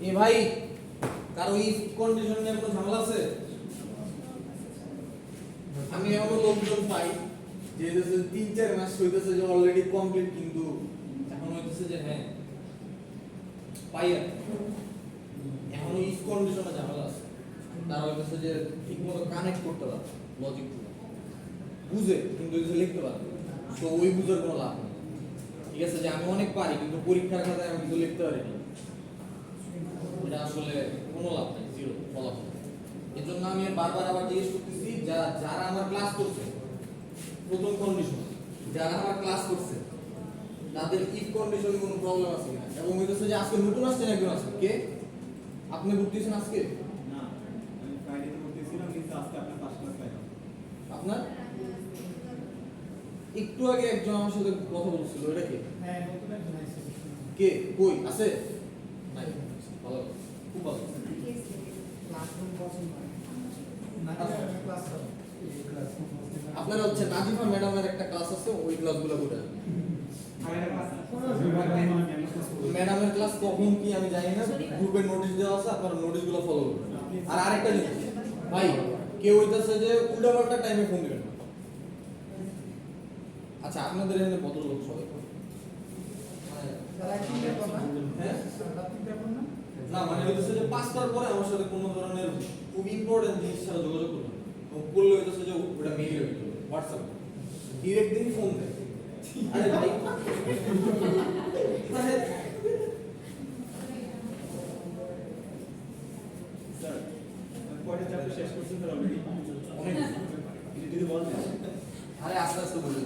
এ ভাই কারো if condition নিয়ে কোনো ঝামেলা আছে? আমি এমন লোকজন পাই যে 3-4 মাস হইতেছে যে অলরেডি কমপ্লিট, কিন্তু এখন হইতেছে যে হ্যাঁ পাই আর এখনো ইফ কন্ডিশনে ঝামেলা আছে। তারা হইতেছে যে ঠিক মতো কানেক্ট করতে পারে লজিক বুঝে, কিন্তু লিখতে পারে, তো ওই বুঝার কোনো লাভ নেই। ঠিক আছে, যে আমি অনেক পারি কিন্তু পরীক্ষার খাতায় আমি কিছু লিখতে পারি না, এটা আসলে কোনো লাভ নেই, জিরো ফলাফল। এর জন্য আমি বারবার আবার জিজ্ঞেস করতেছি যারা আমার ক্লাস করছে, প্রথম কন্ডিশন যারা আমার ক্লাস করছে তাদের ইফ কন্ডিশনে কোনো প্রবলেম আছে কিনা, এবং হইতেছে যে আজকে নতুন আসছেন একজন আছে, কে আপনি ভর্তি হয়েছেন আজকে? না, আমি ফ্রাইডেতে ভর্তি ছিলাম, কিন্তু আজকে আপনার ফার্স্ট ক্লাস পাইলাম। আপনার একটু আগে একজন আমার সাথে কথা বলছিল, এটা কে? হ্যাঁ, নতুন একজন আইছে। কে কই আছে? নাই, ভালো, খুব ভালো। ক্লাসরুম পছন্দ হয় না, ক্লাস করে এই ক্লাস আপনারা হচ্ছে নাজিফা ম্যাডামের একটা ক্লাস আছে, ওই ক্লাসগুলো করে ম্যাডামের ক্লাস কখন কি আমি জানি না, গ্রুপে নোটিশ দেওয়া আছে, আপনারা নোটিশগুলো ফলো করবেন। আর আরেকটা জিনিস ভাই, কেউ হইতাছে যে উল্টাপাল্টা টাইমে ফোন দিবেন না। আচ্ছা, আপনাদের এখানে ভদ্রলোক সবাই হ্যাঁ না, মানে হইতেছে যে 5টার পরে আমার সাথে কোনো ধরনের খুব ইম্পর্টেন্ট জিনিস ছাড়া যোগাযোগ করবেন, করলে হইতেছে যে ওটা মেইল হয়ে যাবে, হোয়াটসঅ্যাপ ডিরেক্ট দিন ফোন দেয়। আরে ভাই স্যার, পরের চ্যাপ্টার শেষ করছেন স্যার অলরেডি? অনেক যদি বলেন। আরে আস্তে আস্তে বলে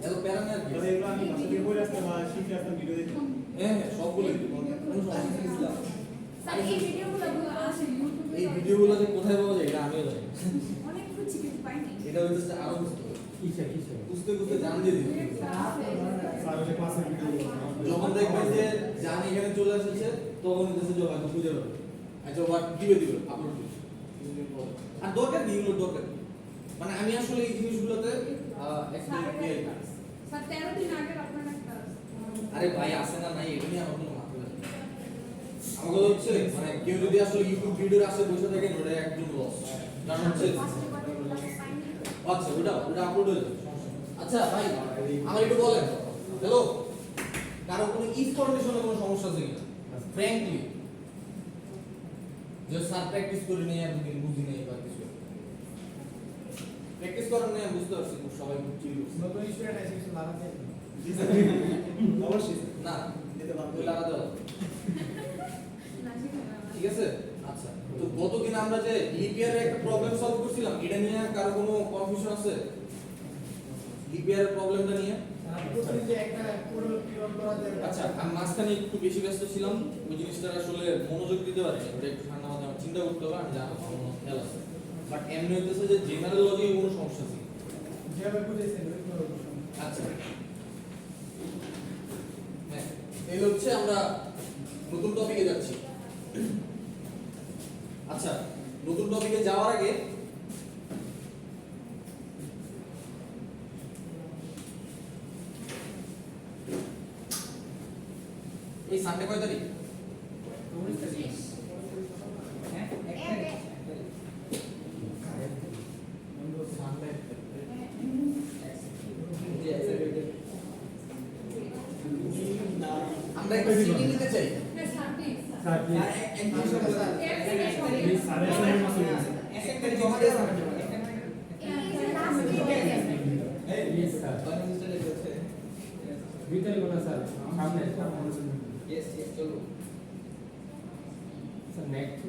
এত প্যারা নেই আর কি। তাহলে এগুলো আমি বাসা থেকে পড়ে আসতাম বা শিখে আসতাম ভিডিও দেখে। হ্যাঁ হ্যাঁ, সব বলে দিই, কোনো সমস্যা নেই। স্যার এই ভিডিওগুলো আছে ইউটিউবে, এই ভিডিওগুলো যে কোথায় পাওয়া যায় এটা আমিও জানি। অনেক খুঁজছি কিন্তু পাইনি। এটা হইতেছে আরো বুঝতে হবে। বুঝতে বুঝতে জান দিয়ে দিতে হবে। স্যার ওই ক্লাসের ভিডিও যখন দেখবেন যে জান এখানে চলে এসেছে, তখন হইতেছে যে হয়তো খুঁজে পাবে। আচ্ছা, ওয়াট দিবে আপলোড দিবে। আর দরকার কি এগুলো, দরকার কি? মানে আমি আসলে এই জিনিসগুলোতে এক্সপেরিয়েন্স নিয়ে স্যার 13 দিন আগে আপনার একটা আরে ভাই আসে না নাই এটা নিয়ে আমার কোনো মাথা ব্যথা নেই। আমাকে হচ্ছে মানে কেউ যদি আসলে ইউটিউব ভিডিওর আসে বসে থাকেন, ওটা একদম লস। কারণ হচ্ছে আচ্ছা ওটা আপলোড হয়ে যাবে, সমস্যা নেই। আচ্ছা ভাই আমার একটু বলেন, হ্যালো, কারো কোনো ইফ কন্ডিশনে কোনো সমস্যা আছে কিনা ফ্র্যাঙ্কলি? যে স্যার প্র্যাকটিস করে নিয়ে এতদিন বুঝি নেই বা কিছু প্র্যাকটিস করেন না, বুঝতে পারছি খুব সবাই খুব চিল নতুন স্টুডেন্ট আইছে, কিছু লাগাতে অবশ্যই না দিতে পারবো। ওই লাগাতে হবে। ঠিক আছে, আচ্ছা তো গতদিন আমরা যে লিপিয়ারের একটা প্রবলেম সলভ করছিলাম, এটা নিয়ে কারো কোনো কনফিউশন আছে? লিপিয়ারের প্রবলেমটা নিয়ে যে একটা পুরো পিওর করা যাবে। আচ্ছা, আমি মাঝখানে একটু বেশি ব্যস্ত ছিলাম, ওই জিনিসটা আসলে মনোযোগ দিতে পারিনি, ওটা একটু ঠান্ডা মাথায় আমার চিন্তা করতে হবে, আমি জানো আমার খেয়াল আছে। বাট এমনি হইতেছে যে জেনারেল লজিকে কোনো সমস্যা ছিল। যেভাবে বুঝেছেন ওই আচ্ছা হ্যাঁ, এই হচ্ছে আমরা নতুন টপিকে যাচ্ছি। আচ্ছা, নতুন টপিকে যাওয়ার আগে এই সানডে কয় তারিখ? আমরা একটা সিটি নিতে চাই। হ্যাঁ sir please sir please sir SMS একটা জমা দিয়ে স্যার প্লিজ স্যার ভিতরে কোন স্যার সামনে ইয়েস চলো স্যার নেক্সট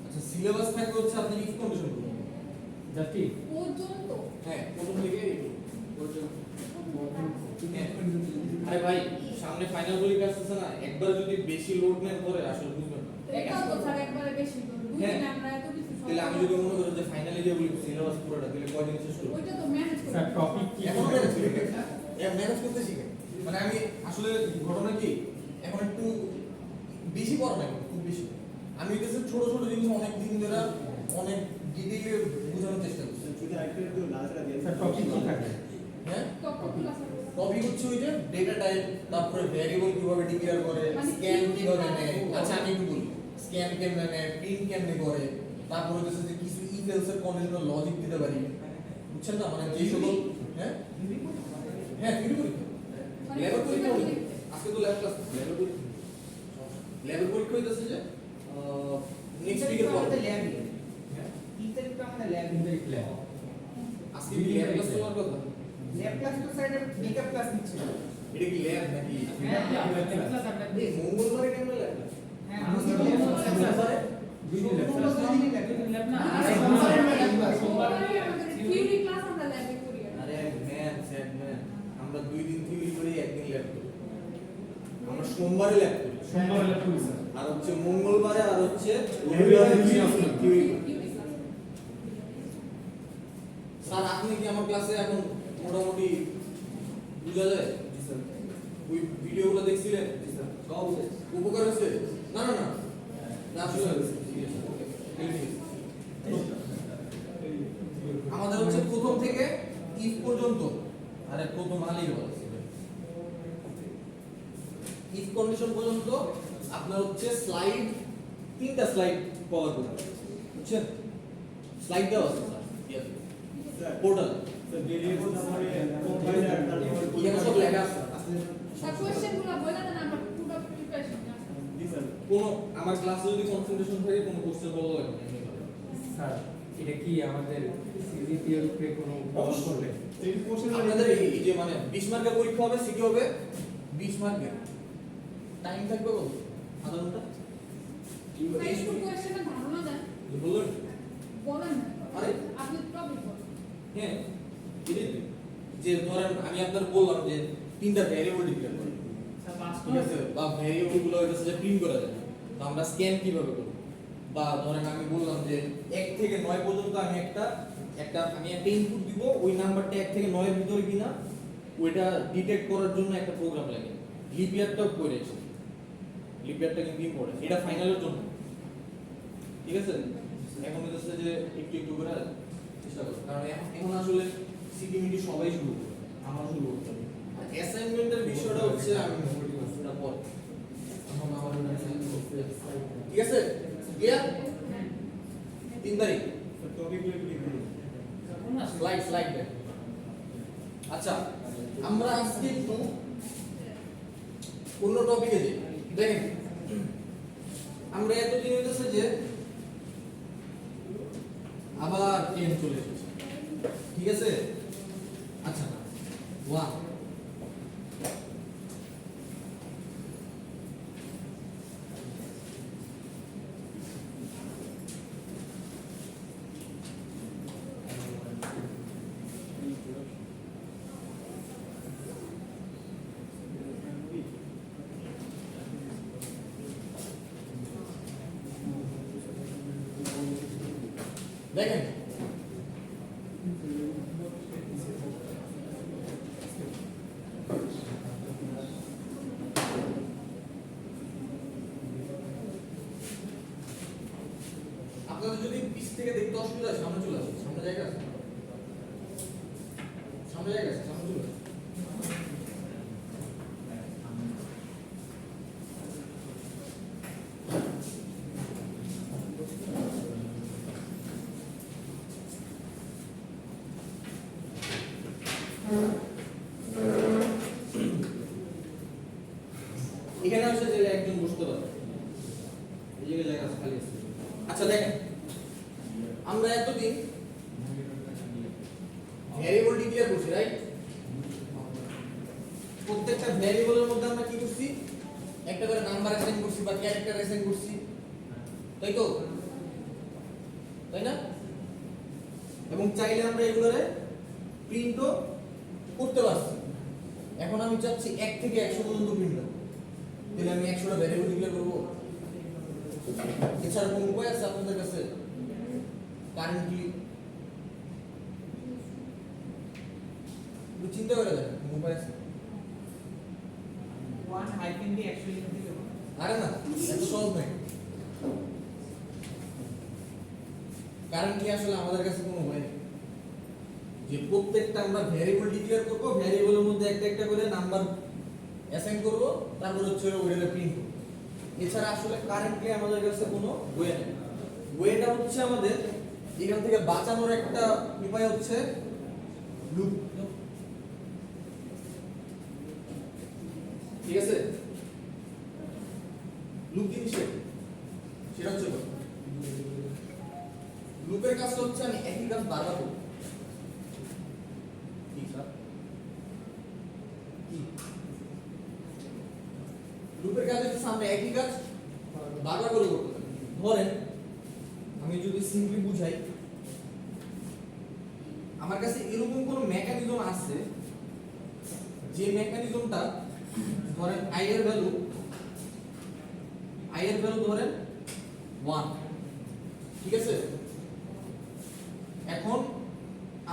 আচ্ছা, সিলেবাস থাকবে হচ্ছে আপনি ইফ কন্ডিশন করুন জাতি পর্যন্ত হ্যাঁ, প্রথম থেকে পর্যন্ত। হ্যাঁ। আরে ভাই সামনে ফাইনাল পরীক্ষা আসতেছে না, একবার যদি বেশি লোড নেন পরে আসলে বুঝবেন না। এটাও তো স্যার একবারে বেশি করবে হ্যাঁ। বুঝলেন, আমরা এত কিছু তাহলে আমি যদি মনে করি যে ফাইনালি দিয়ে বলি সিলেবাস পুরোটা, তাহলে কয়দিন শেষ করব? ওইটা তো ম্যানেজ করতে স্যার টপিক কি এখন ম্যানেজ করি, ম্যানেজ করতে শিখে। মানে আমি আসলে ঘটনা কি, এখন একটু বেশি পড়া না, খুব বেশি আমি কিছু ছোট ছোট জিনিস অনেক দিন ধরে অনেক ডিটেইলে বোঝানোর চেষ্টা করছি। যদি আরেকটু লালটা দিয়ে স্যার টপিক কি থাকে হ্যাঁ, টপিকগুলো স্যার টপিক হচ্ছে ওই যে ডেটা টাইপ, তারপরে ভ্যারিয়েবল কিভাবে ডিক্লেয়ার করে, মানে স্ক্যান theory কিভাবে class নেয়, ও। আচ্ছা আমি একটু বলি, স্ক্যান কেমনে নেয়, প্রিন্ট কেমনে করে, তারপর হচ্ছে যে কিছু ইফ এলস এর কন্ডিশনাল লজিক দিতে পারি, বুঝছেন না, মানে যে সকল হ্যাঁ হ্যাঁ থিওরি পরীক্ষা মানে লেভেল পরীক্ষা theory হবে। আজকে তো ল্যাব ক্লাস, লেভেল পরীক্ষা হইতেছে যে নেক্সট উইকের পর আমাদের ল্যাব হ্যাঁ ইন্টারভিউ আমাদের ল্যাব আজকে কি ল্যাব ক্লাস তোমার কথা, ল্যাব ক্লাস তো স্যার মেকআপ ক্লাস নিচ্ছে এটা কি ল্যাব নাকি হ্যাঁ ক্লাস আমরা এই মঙ্গলবারে কেন ল্যাব ক্লাস? হ্যাঁ মঙ্গলবারে সোমবারে আমাদের থিওরি ক্লাস আমরা ল্যাবে করি আর আরে ম্যান স্যার ম্যান, আমরা 2 দিন থিওরি করি, একদিন ল্যাব করি, আমরা সোমবারে ল্যাব করি, আর হচ্ছে মঙ্গলবারে আর হচ্ছে রবিবারে থিওরি করি। থিওরি ক্লাস স্যার আপনি কি আমার ক্লাসে এখন মোটামুটি বুঝা যায়? জি স্যার। ওই ভিডিওগুলো দেখছিলেন? জি স্যার। সব উপকার হয়েছে? না না না না আসলে ঠিক আছে, ওকে, ঠিক আছে। আমাদের হচ্ছে প্রথম থেকে ইফ পর্যন্ত, আরে প্রথম আলেই বলছে ইফ কন্ডিশন পর্যন্ত আপনার হচ্ছে স্লাইড, 3টা স্লাইড কভার করতে হবে, বুঝছেন? স্লাইড দেওয়া আছে sir, sir, portal sir variable তারপরে কম্পাইলার তারপরে এখানে সব লেখা আছে। স্যার কোশ্চেনগুলো বলে দেন আমরা পুরো প্রিপারেশন আছে জি স্যার। কোনো আমার ক্লাসে যদি কনসেন্ট্রেশন থাকে কোনো কোশ্চেন বলা লাগবে না, এমনি করে। স্যার এটা কি আমাদের সিজিপিএর উপরে কোনো প্রভাব পড়বে? এই কোশ্চেন আপনাদের এই যে মানে 20 মার্কের পরীক্ষা হবে, সিটি হবে 20 মার্কের, টাইম থাকবে কত? আধা ঘন্টা? স্যার একটু কোশ্চেনের ধারণা দেন যে বললেন বলেন না আরে? আপনি টপিক বলেন হ্যাঁ এটাই তো। যে ধরেন আমি আপনার বললাম যে 3টা ভ্যারিয়েবল ডিক্লেয়ার করি, ঠিক আছে, বা ভ্যারিয়েবল গুলো হইতেছে যে প্রিন্ট করা যায়, তো আমরা স্ক্যান কিভাবে করব, বা ধরেন আমি বললাম যে 1 থেকে 9 পর্যন্ত আমি একটা ইনপুট দিব, ওই নাম্বারটা 1 থেকে 9 এর ভিতরে কিনা ওইটা ডিটেক্ট করার জন্য একটা প্রোগ্রাম লাগে, লিপিয়ারটাও করেছি, লিপিয়ারটা কিন্তু ইম্পর্টেন্ট, এটা ফাইনালের জন্য, ঠিক আছে। এখন হচ্ছে যে একটু একটু করে চেষ্টা করো, কারণ এখন আসলে সিকিউরিটি সবাই শুরু করবে, আমার শুরু করতে হবে। অ্যাসাইনমেন্টের বিষয়টা হচ্ছে আমি ওটা পরে, এখন আমার ওটা assign করতে হবে। ঠিক আছে, ক্লিয়ার? 3 তারিখ স্যার টপিকগুলো একটু লিখে দিন। স্লাইড দেখ। আচ্ছা আমরা আজকে একটু অন্য টপিকে যাই। দেখেন আমরা এতদিন হইতেছে যে আবার 10 চলে এসেছে, ঠিক আছে। আচ্ছা ওয়ান দেখেন আপনাদের যদি পিছ থেকে দেখতে অসুবিধা হয় সামনে চলে আসুন, সামনে জায়গা আছে, সামনে জায়গা আছে, সামনে চলে আসুন। এখানে হচ্ছে যে একজন বসতে পারে, এই জায়গায় জায়গা আছে, খালি আছে। আচ্ছা দেখেন আমরা এতদিন ভ্যারিয়েবল ডিক্লেয়ার করছি, রাইট? প্রত্যেকটা ভ্যারিয়েবলের মধ্যে আমরা কি করছি, একটা করে নাম্বার অ্যাসাইন করছি বা ক্যারেক্টার অ্যাসাইন করছি, তাই তো, তাই না? এবং চাইলে আমরা এগুলোরে প্রিন্টও করতে পারছি। এখন আমি চাচ্ছি 1 থেকে 100 পর্যন্ত প্রিন্ট করব, তাহলে আমি 100টা ভ্যারিয়েবল ডিক্লেয়ার করব। এছাড়া কোনো উপায় আছে আপনাদের কাছে কারেন্টলি? একটু চিন্তা করে দেখেন কোনো উপায় আছে? ওয়ান হাইফেন দিয়ে অ্যাকচুয়ালি লিখতে হবে আরে না, এত সহজ নয়। কারেন্টলি আসলে আমাদের কাছে কোনো উপায় নেই। যে প্রত্যেকটা আমরা ভ্যারিয়েবল ডিক্লেয়ার করব, ভ্যারিয়েবলের মধ্যে একটা একটা করে নাম্বার অ্যাসাইন করব, তারপর হচ্ছে ওইটা প্রিন্ট করব। এছাড়া আসলে কারেন্টলি আমাদের কাছে কোনো ওয়ে নেই। ওয়েটা হচ্ছে আমাদের এখান থেকে বাঁচানোর একটা উপায় হচ্ছে লুপ। ঠিক আছে, লুপ জিনিসটা কি? সেটা হচ্ছে লুপের কাজটা হচ্ছে আমি একই কাজ বারবার করব। কি স্যার? কি লুপের কাজ হচ্ছে আমরা একই কাজ বারবার করে করতে থাকি। ধরেন আমি যদি সিম্পলি বুঝাই, আমার কাছে এরকম কোন মেকানিজম আছে যে মেকানিজমটা ধরেন i এর ভ্যালু ধরেন 1, ঠিক আছে। এখন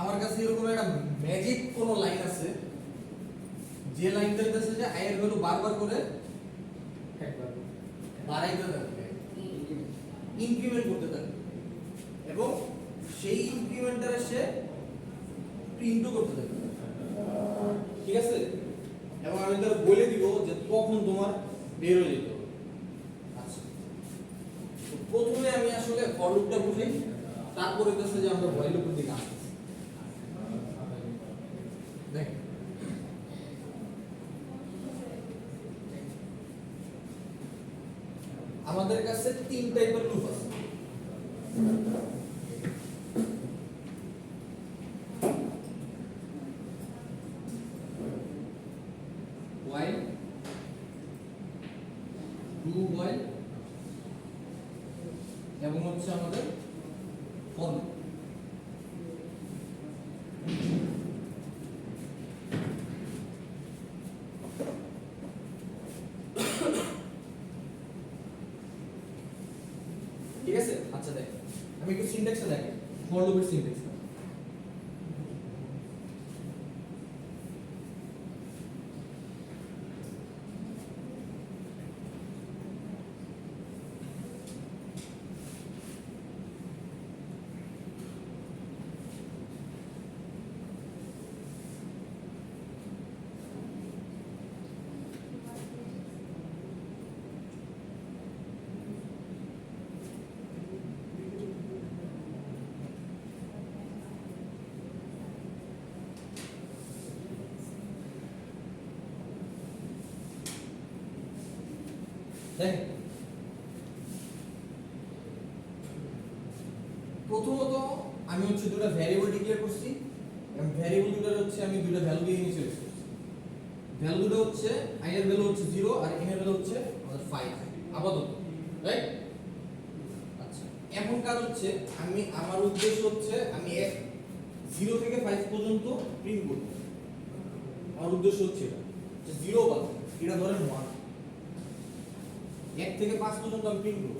আমার কাছে এরকম একটা ম্যাজিক কোন লাইন আছে যে লাইনটা দিতেছে যে i এর ভ্যালু বারবার করে একবার বাড়াইতে থাকবে, ইনক্রিমেন্ট করতে থাকবে, এবং সেই ইনক্রিমেন্টারে সে প্রিন্টও করতে থাকবে, ঠিক আছে। এবং আমি তার বলে দিব যে কখন তোমার বের হয়ে যেতে হবে। আচ্ছা, তো প্রথমে আমি আসলে ফর লুপটা বুঝাই, তারপরে হচ্ছে যে আমরা ভয়েল লুপের দিকে আসতেছি। দেখ, আমাদের কাছে তিন টাইপের লুপ আছে। while, do while, এবং হচ্ছে আমাদের for loop। ঠিক আছে, আচ্ছা দেখ আমি একটু সিনট্যাক্সটা দেখি, ফর লুপের সিনট্যাক্সটা। দেখ, প্রথমত আমি হচ্ছে দুটো ভ্যারিয়েবল ডিক্লেয়ার করছি, এবং ভ্যারিয়েবল দুটো হচ্ছে আমি দুটো ভ্যালু দিয়ে ইনিশিয়ালাইজ করছি। ভ্যালু দুটো হচ্ছে i এর ভ্যালু হচ্ছে 0 আর n এর ভ্যালু হচ্ছে আমাদের 5 আপাতত, রাইট। আচ্ছা, এখন কাজ হচ্ছে আমার উদ্দেশ্য হচ্ছে আমি 0 থেকে 5 পর্যন্ত প্রিন্ট করব। আমার উদ্দেশ্য হচ্ছে এটা যে 0 বাদ, এটা ধরেন 1, 1 থেকে 5 পর্যন্ত আমি প্রিন্ট করব।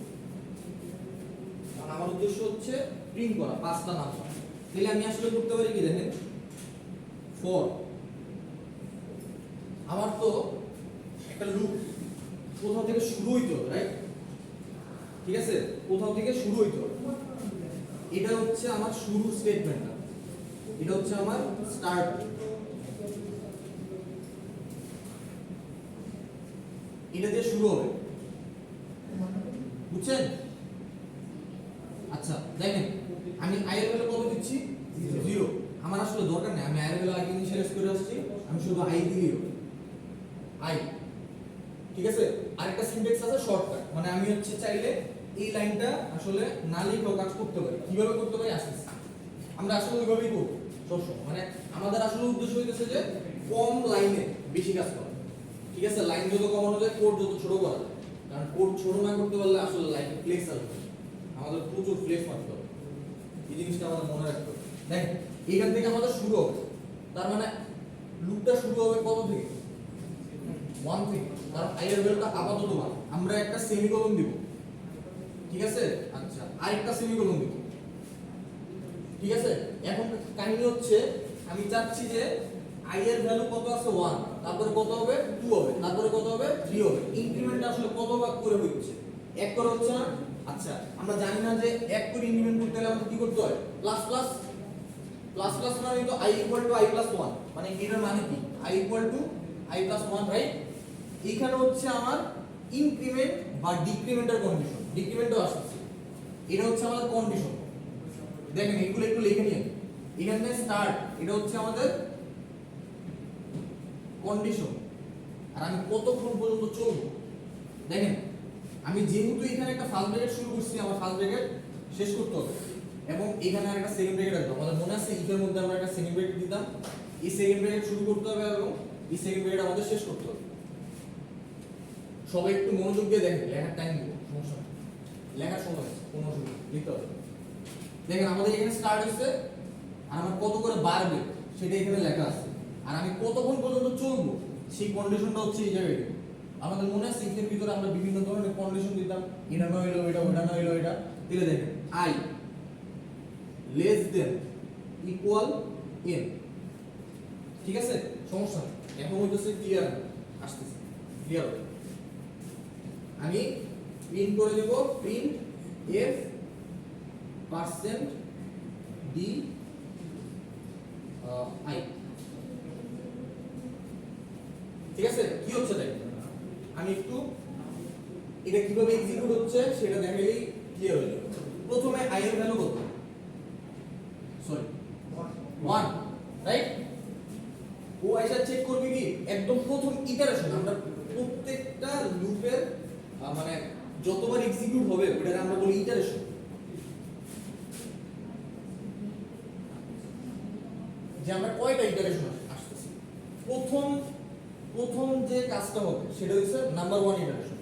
কারণ আমার উদ্দেশ্য হচ্ছে প্রিন্ট করা 5টা নাম্বার। তাহলে আমি আসলে করতে পারি কি দেখেন, ফর আমার তো একটা লুপ কোথাও থেকে শুরু হইতে হবে, রাইট। ঠিক আছে, কোথাও থেকে শুরু হইতে হবে। এটা হচ্ছে আমার শুরু স্টেটমেন্টটা, এটা হচ্ছে আমার স্টার্ট। এটা দিয়ে শুরু হবে, বুঝছেন? আচ্ছা দেখেন, আমি i এর ভ্যালু কত দিচ্ছি? 0। আমার আসলে দরকার নেই, আমি i এর ভ্যালু আগে ইনিশিয়ালাইজ করে আসছি, আমি শুধু i দিই i, ঠিক আছে। আরেকটা সিনট্যাক্স আছে শর্টকাট, মানে আমি হচ্ছে চাইলে এই লাইনটা আসলে না লিখেও কাজ করতে পারি। কিভাবে করতে পারি আসলে আমরা আসলে ওইভাবেই করব সবসময়। মানে আমাদের আসলে উদ্দেশ্য হইতেছে যে কম লাইনে বেশি কাজ করা, ঠিক আছে। লাইন যত কমানো যায়, কোড যত ছোট করা যায়, কারণ কোড ছোট না করতে পারলে আসলে লাইনে ফ্লেক্স আসবে। আমাদের প্রচুর ফ্লেক্স মারতে হবে, এই জিনিসটা আমাদের মনে রাখতে হবে। দেখেন, এইখান থেকে আমাদের শুরু হবে, তার মানে লুপটা শুরু হবে কত থেকে? 1 থেকে, কারণ i এর ভ্যালুটা আপাতত 1। আমরা একটা সেমিকোলন দিব, ঠিক আছে। আচ্ছা, আরেকটা সেমিকোলন দিব, ঠিক আছে। এখন কাহিনী হচ্ছে আমি চাচ্ছি যে i এর ভ্যালু কত আছে? 1, তারপরে কত হবে? 2 হবে, তারপরে কত হবে? 3 হবে। ইনক্রিমেন্ট আসলে কত ভাগ করে হচ্ছে? 1 করে হচ্ছে না? আচ্ছা, আমরা জানি না যে 1 করে ইনক্রিমেন্ট করতে হলে আমাদের কি করতে হয়? প্লাস প্লাস প্লাস প্লাস মানে তো i equal to i plus 1 মানে এটার মানে কি i equal to i plus 1 right এইখানে হচ্ছে আমার ইনক্রিমেন্ট বা ডিক্রিমেন্টের কন্ডিশন ডিক্রিমেন্টও আসছে এটা হচ্ছে আমাদের কন্ডিশন দেখেন এগুলো একটু লিখে নিন এখানে স্টার্ট এটা হচ্ছে আমাদের কন্ডিশন আর আমি কতক্ষণ পর্যন্ত চলবো দেখেন আমি যেহেতু এখানে একটা ফার্স্ট ব্র্যাকেট শুরু করছি আমার ফার্স্ট ব্র্যাকেট শেষ করতে হবে এবং এখানে একটা সেকেন্ড ব্র্যাকেট আছে আমাদের মনে আছে ইফের মধ্যে আমরা একটা সেকেন্ড ব্র্যাকেট দিতাম এই সেকেন্ড ব্র্যাকেট শুরু করতে হবে এবং এই সেকেন্ড ব্র্যাকেট আমাদের শেষ করতে হবে সবাই একটু মনোযোগ দিয়ে দেখেন লেখার টাইম দিব সমস্যা নেই লেখার সময় আছে কোনো অসুবিধা নেই, লিখতে হবে দেখেন আমাদের এখানে স্টার্ট হচ্ছে আর আমার কত করে বাড়বে সেটা এখানে লেখা আছে আর আমি কতক্ষণ পর্যন্ত চলবো সেই কন্ডিশনটা হচ্ছে এই জায়গায় আমাদের মনে আছে এর ভিতরে আমরা বিভিন্ন ধরনের কন্ডিশন দিতাম এটা না হইলো এটা ওটা না হইলো এটা দিলে দেখেন i less than equal n ঠিক আছে সমস্যা নেই এখন হইতেছে ক্লিয়ার আসতেছে ক্লিয়ার হবে আমি প্রিন্ট করে দেব print f percent d i ঠিক আছে কি হচ্ছে দেখ আমি একটু এটা কিভাবে এক্সিকিউট হচ্ছে সেটা দেখাইলেই ক্লিয়ার হয়ে যাবে প্রথমে i এর ভ্যালু কত সরি 1 রাইট ও আইসা চেক করবে কি একদম প্রথম ইটারেশন আমরা প্রত্যেকটা লুপের মানে যতবার এক্সিকিউট হবে ওটাকে আমরা বলি ইটারেশন যে আমরা কয়টা ইটারেশন আসতেছি প্রথম যে কাজটা হবে সেটা হচ্ছে নাম্বার 1 ইটারেশন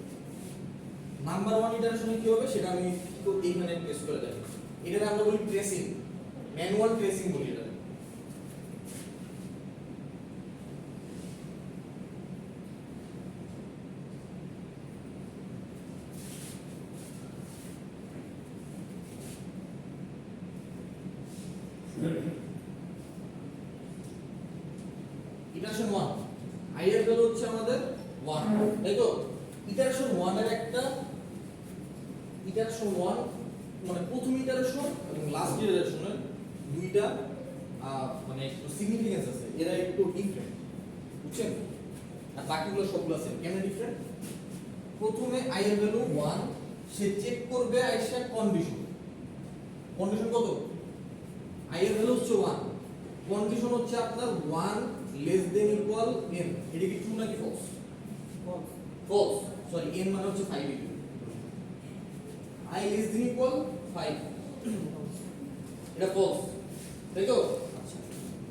নাম্বার 1 ইটারেশনে কি হবে সেটা আমি একটু এইখানে প্রেস করে দেব এটাকে আমরা বলি ট্রেসিং ম্যানুয়াল ট্রেসিং বলি এটা ইটারেশন 1 i এর ভ্যালু হচ্ছে আমাদের 1 তাই তো ইটারেশন 1 এর একটা ইটারেশন 1 মানে প্রথম ইটারেশন এবং লাস্ট ইটারেশনের দুইটা মানে একটু সিগনিফিকেন্স আছে এরা একটু ডিফারেন্ট বুঝছেন আর বাকিগুলো সবগুলো আছে কেন ডিফারেন্ট প্রথমে i এর ভ্যালু 1 সে চেক করবে আইসা কন্ডিশন কত i এর ভ্যালু হচ্ছে 1 কন্ডিশন হচ্ছে আপনার 1 লেস দেন ইকুয়াল n এটা কি ট্রু নাকি ফলস ফলস সরি n মানে হচ্ছে 5 i লেস দেন ইকুয়াল 5 এটা ফলস তাই তো আচ্ছা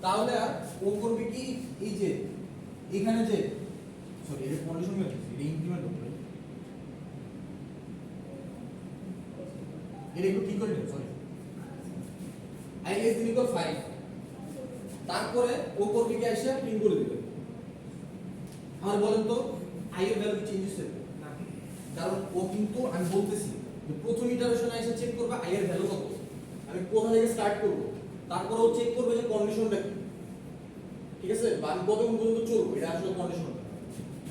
তাহলে আর ও করবে কি এই যে এখানে যে সরি এটা কন্ডিশন কি এটা ইনক্রিমেন্ট হবে এটা একটু কি করে sorry i less than equal 5 তারপরে ও করবে কি আসে প্রিন্ট করে দিবে আর বলেন তো i এর ভ্যালু চেঞ্জ হচ্ছে না কারণ ও কিন্তু আমি বলতেছি যে প্রথম ইটারেশনে এসে চেক করবে i এর ভ্যালু কত আমি কোথা থেকে স্টার্ট করব তারপর ও চেক করবে যে কন্ডিশনটা কি ঠিক আছে বা আমি কতক্ষণ পর্যন্ত চলবো এটা আসলে কন্ডিশনটা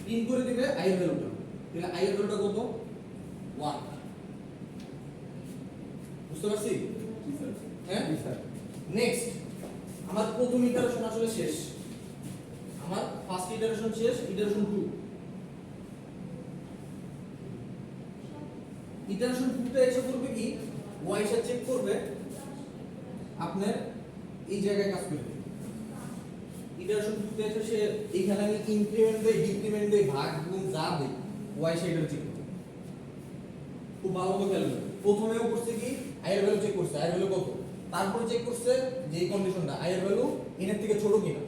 প্রিন্ট করে দিবে i এর ভ্যালুটা তাহলে i এর ভ্যালুটা কত 1 বুঝতে পারছি হ্যাঁ নেক্সট আমার প্রথম ইটারেশন আসলে শেষ আমার ফার্স্ট ইটারেশন শেষ ইটারেশন 2 ইটারেশন 2 তে এসে করবে কি ও এসে চেক করবে আপনার এই জায়গায় কাজ করবে ইটারেশন 2 তে এসে সে এখানে আমি ইনক্রিমেন্ট দেই ডিক্রিমেন্ট দেই ভাগ গুণ যা দেই ও এসে এটা চেক করবে খুব ভালো করে খেয়াল করবে প্রথমেও করছে কি i এর ভ্যালু চেক করছে i এর ভ্যালু কত তারপরে চেক করছে যে এই কন্ডিশনটা i এর ভ্যালু n এর থেকে ছোট কিনা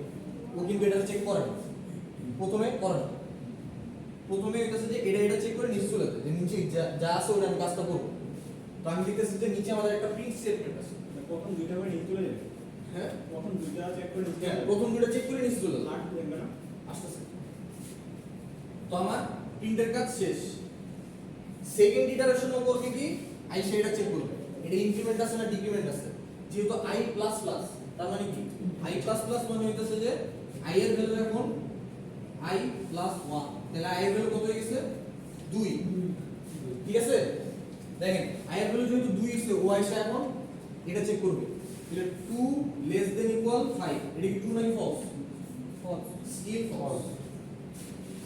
ও কিন্তু এটা চেক করে না প্রথমে করে না প্রথমে এটাছে যে এটা চেক করে নিচে চলে যায় যে নিচে যা আছে ওটা আমি কাজটা করব তো আমি দেখতেছি যে নিচে আমাদের একটা প্রিন্ট স্টেটমেন্ট আছে প্রথম দুইটা করে নিচে চলে যাবে হ্যাঁ প্রথম দুইটা চেক করে নিচে হ্যাঁ প্রথম দুটো চেক করে নিচে চলে যায় লাস্ট দেখবে না আসতেছে তো আমার প্রিন্টের কাজ শেষ সেকেন্ড ইটারেশনও করবে কি i সেটা চেক করবে এটা ইনক্রিমেন্ট আছে না ডিক্রিমেন্ট আছে যেহেতু i প্লাস প্লাস তার মানে কি i প্লাস প্লাস মানে হইতাছে যে i এর ভ্যালু এখন i প্লাস 1 তাহলে i এর ভ্যালু কত হয়ে গেছে 2 ঠিক আছে দেখেন i এর ভ্যালু যেহেতু 2 হইছে ও আইসা এখন এটা চেক করবে তাহলে 2 লেস দেন ইকুয়াল 5 এটা কি ট্রু নাকি ফলস false স্টিল ফলস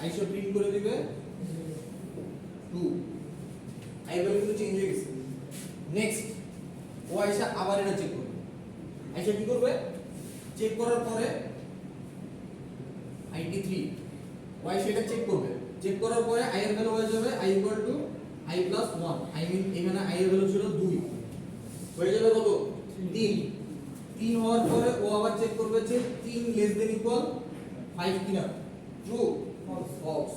আইসো প্রিন্ট করে দিবে 2 আই ভ্যালু কিন্তু চেঞ্জ হয়ে গেছে নেক্সট ও আইসা আবার এটা চেক করবে আইসা কি করবে চেক করার পরে IT3 ও আইসা এটা চেক করবে চেক করার পরে i এর ভ্যালু হয়ে যাবে i equal to i plus 1 I mean এখানে i এর ভ্যালু ছিল 2 হয়ে যাবে কত 3 3 হওয়ার পরে ও আবার চেক করবে যে 3 লেস দেন ইকুয়াল 5 কিনা ট্রু false ফলস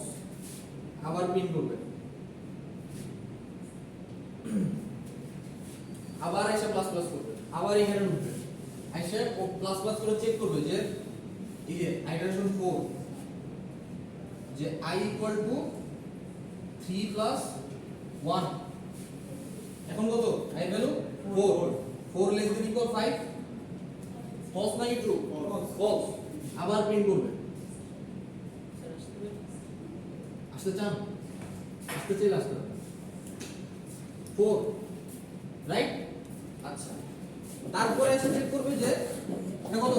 আবার প্রিন্ট করবে আবার আইসা প্লাস প্লাস করবে আবার এখানে ঢুকবে আইসা ও প্লাস প্লাস করে চেক করবে যে এই যে আইটারেশন 4 যে i ইকুয়াল টু 3 প্লাস 1 এখন কত i value 4 4 less than equal 5 false নাকি ট্রু ফলস আবার প্রিন্ট করবে আসতে চান আসতে চাইলে আসতে 4 রাইট আচ্ছা তারপরে এসে চেক করবে যে এটা কত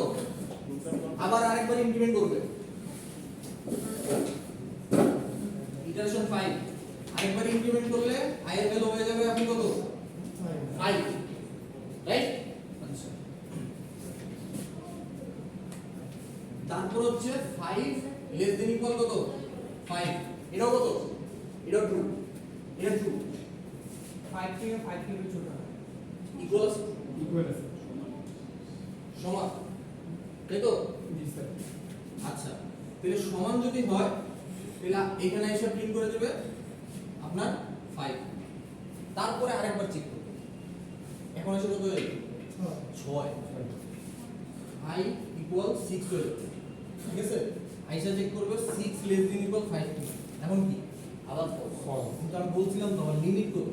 আবার আরেকবার ইনক্রিমেন্ট করবে ইটারেশন 5 আরেকবার ইনক্রিমেন্ট করলে i এর ভ্যালু হয়ে যাবে আপনি কত 5 রাইট আচ্ছা তারপর হচ্ছে 5 লেস দেন ইকুয়াল কত 5 এটাও কত এটাও ট্রু এটা ট্রু 5 থেকে 5 থেকে ছোট ইকুয়ালস ইকুয়াল আছে সমান তাই তো জি স্যার আচ্ছা তাহলে সমান যদি হয় তাহলে এখানে এসে প্রিন্ট করে দেবে আপনার 5 তারপরে আরেকবার চেক করবে এখন এসে কত হয়ে 6 i ইকুয়াল 6 হয়ে যাবে ঠিক আছে আইসা চেক করবে 6 লেস দেন ইকুয়াল 5 কি এখন কি আবার ফলস কিন্তু আমি বলছিলাম তো আমার লিমিট কত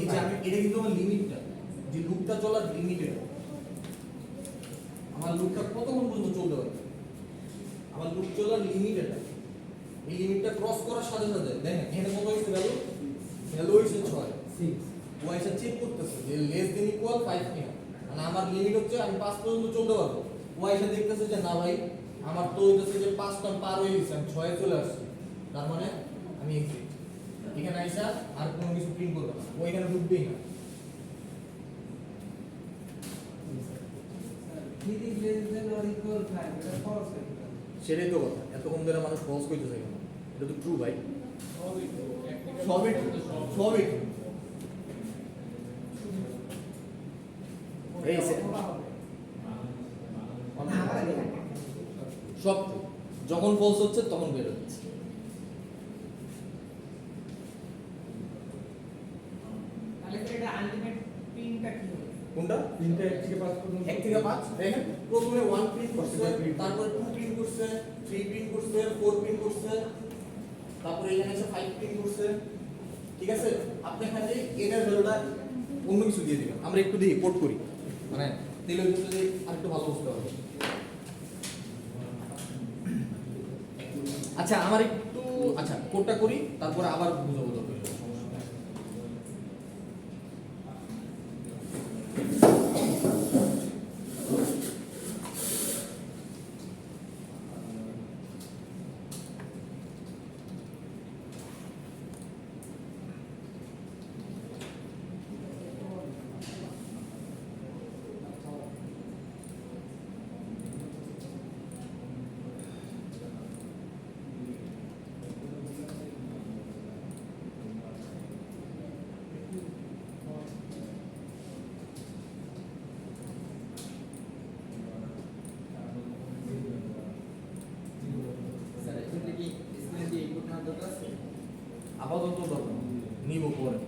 এই যে আমি এটা কিন্তু আমার লিমিটটা যে লুপটা চলার লিমিট এটা আমার লুপটা কতক্ষণ পর্যন্ত চলতে পারে আমার লুপ চলার লিমিট এটা এই লিমিটটা ক্রস করার সাথে সাথে দেখেন এখানে কত হইছে ভ্যালু ভ্যালু হইছে 6 6 ও আইসা চেক করতেছে যে লেস দেন ইকুয়াল 5 কিনা মানে আমার লিমিট হচ্ছে আমি 5 পর্যন্ত চলতে পারবো ও আইসা দেখতেছে যে না ভাই আমার তো হইতেছে যে 5 টান পার হয়ে গেছে আমি 6 এ চলে আসছি তার মানে আমি এক্সিট এখানে আইসা আর কোনো কিছু প্রিন্ট করবে না ও এখানে ঢুকবেই না3 less than or equal 5 এটা false হয়ে গেল সেটাই তো কথা এতক্ষণ ধরে মানুষ ফলস কইতেছে কেন এটা তো ট্রু ভাই সবই সবই true। এই সে সব true। যখন ফলস হচ্ছে তখন বের হচ্ছে তাহলে এটা আলটিমেট প্রিন্টটা কি হবে কোনটা 3 থেকে 1 থেকে 5 পর্যন্ত 1 থেকে 5 দেখেন প্রথমে 1 প্রিন্ট করছে তারপর 2 প্রিন্ট করছে 3 প্রিন্ট করছে 4 প্রিন্ট করছে তারপর এখানে এসে 5 প্রিন্ট করছে ঠিক আছে আপনি এখানে এটার ভ্যালুটা অন্য কিছু দিয়ে দিবেন আমরা একটু দিয়ে কোড করি মানে তাহলে কিন্তু যে আরেকটু ভালো বুঝতে পারবে আচ্ছা আমার একটু আচ্ছা কোডটা করি তারপর আবার বুঝাবো দরকার হলে, সমস্যা নেই। স্যার এখানে কি স্ক্রিনে কি ইনপুট না দরকার আছে আপাতত দরকার নিব পরে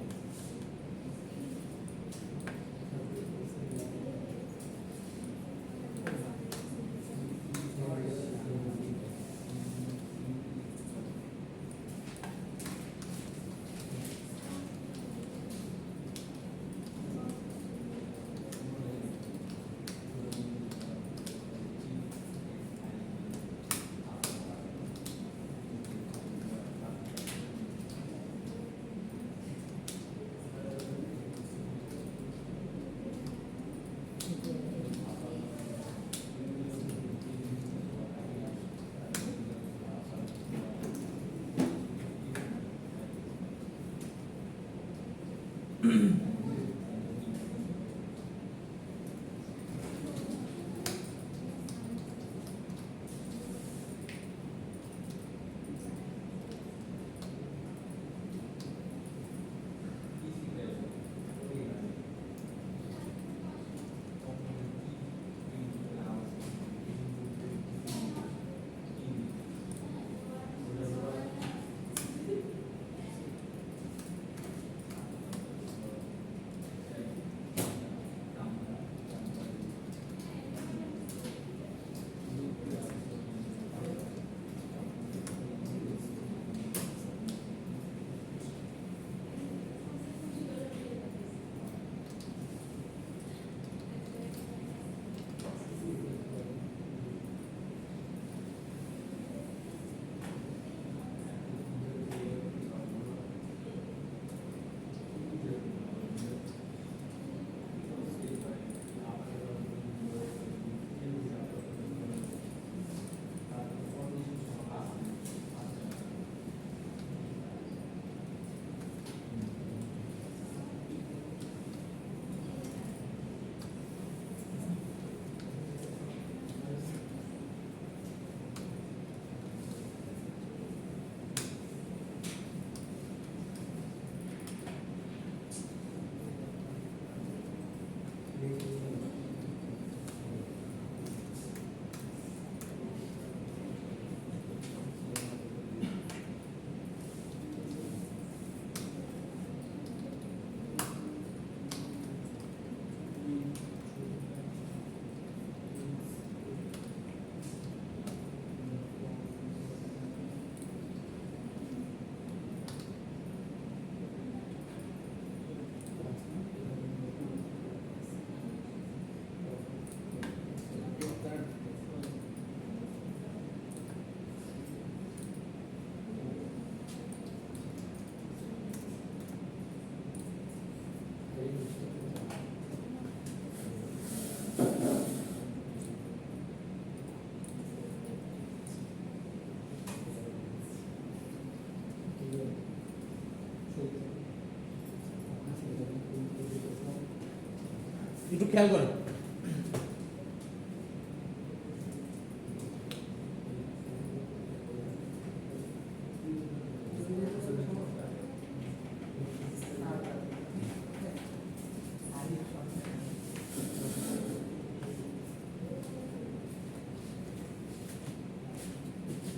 একটু খেয়াল করেন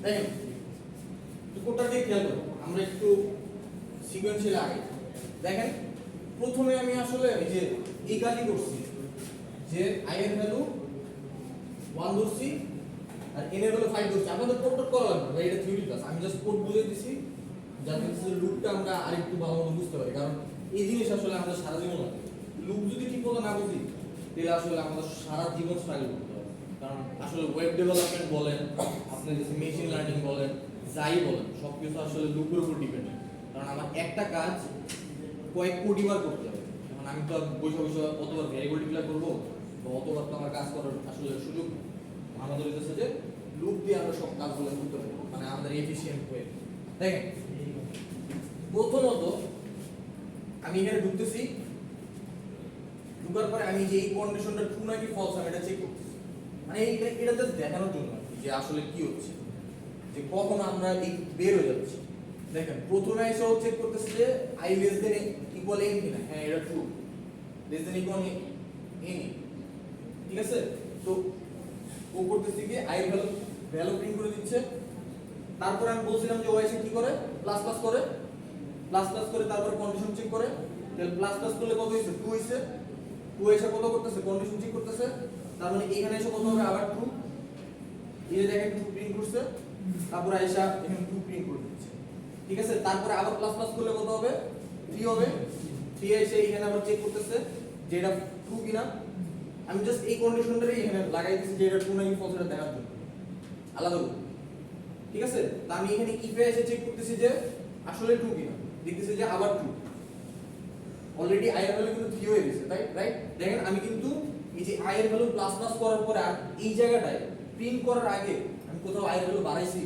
দেখেন কোনটা দিয়ে খেয়াল করুন আমরা একটু সিকোয়েন্সিয়াল আগে দেখেন প্রথমে আমি আসলে এই যে এই কাজই করছি যে আই এর ভ্যালু 1 ধরছি আর n এর ভ্যালু 5 ধরছি আপনাদের কোড করা লাগবে ভাই এটা থিওরি ক্লাস আমি জাস্ট কোড বুঝিয়ে দিছি যাতে লুপটা আমরা আরেকটু ভালোভাবে বুঝতে পারি কারণ এই জিনিস আসলে আমাদের সারা জীবন লাগে লুপ যদি ঠিকমতো না বুঝি তাহলে আসলে আমাদের সারা জীবন স্ট্রাগল করতে হবে কারণ আসলে ওয়েব ডেভেলপমেন্ট বলেন আপনি যদি মেশিন লার্নিং বলেন যাই বলেন সবকিছু আসলে লুপের উপর ডিপেন্ড কারণ আমার একটা কাজ কয়েক কোটি বার করতে হবে এখন আমি তো বসে বসে অতবার ভ্যারিয়েবল ডিক্লেয়ার করবো বা অতবার তো আমার কাজ করার আসলে সুযোগ আমাদের হচ্ছে যে লুপ দিয়ে আমরা সব কাজগুলো করতে পারবো মানে আমাদের এফিশিয়েন্ট হয়ে দেখেন প্রথমত আমি এখানে ঢুকতেছি ঢুকার পরে আমি যে এই কন্ডিশনটা ট্রু নাকি ফলস আমি এটা চেক করতেছি মানে এটা জাস্ট দেখানোর জন্য যে আসলে কি হচ্ছে যে কখন আমরা এই বের হয়ে যাচ্ছি দেখেন প্রথমে এসে ও চেক করতেছে যে i less than equal n কিনা হ্যাঁ এটা true less than equal n ঠিক আছে তো ও করতেছে কি i ভ্যালু প্রিন্ট করে দিচ্ছে তারপর আমি বলছিলাম যে ও এসে কি করে প্লাস প্লাস করে তারপর কন্ডিশন চেক করে তাহলে প্লাস প্লাস করলে কত হইছে 2 হইছে 2 এসে কত করতেছে কন্ডিশন চেক করতেছে তার মানে এখানে এসে কত হবে আবার 2 এই দেখেন 2 প্রিন্ট করছে তারপর আয়েশা এখানে 2 প্রিন্ট করে দিচ্ছে ঠিক আছে তারপরে আবার প্লাস প্লাস করলে কত হবে 3 হবে 3 এসে এখানে আবার চেক করতেছে যে এটা ট্রু কিনা আমি জাস্ট এই কন্ডিশনটাই এখানে লাগাই দিয়েছি যে এটা ট্রু নাকি ফলস এটা দেখার জন্য আলাদা করে ঠিক আছে তো আমি এখানে ইফে এসে চেক করতেছি যে আসলে ট্রু কিনা দেখতেছি যে আবার ট্রু অলরেডি i এর ভ্যালু কিন্তু 3 হয়ে গেছে তাই রাইট দেখেন আমি কিন্তু এই যে i এর ভ্যালু প্লাস প্লাস করার পরে আর এই জায়গাটায় প্রিন্ট করার আগে আমি কোথাও i এর ভ্যালু বাড়াইছি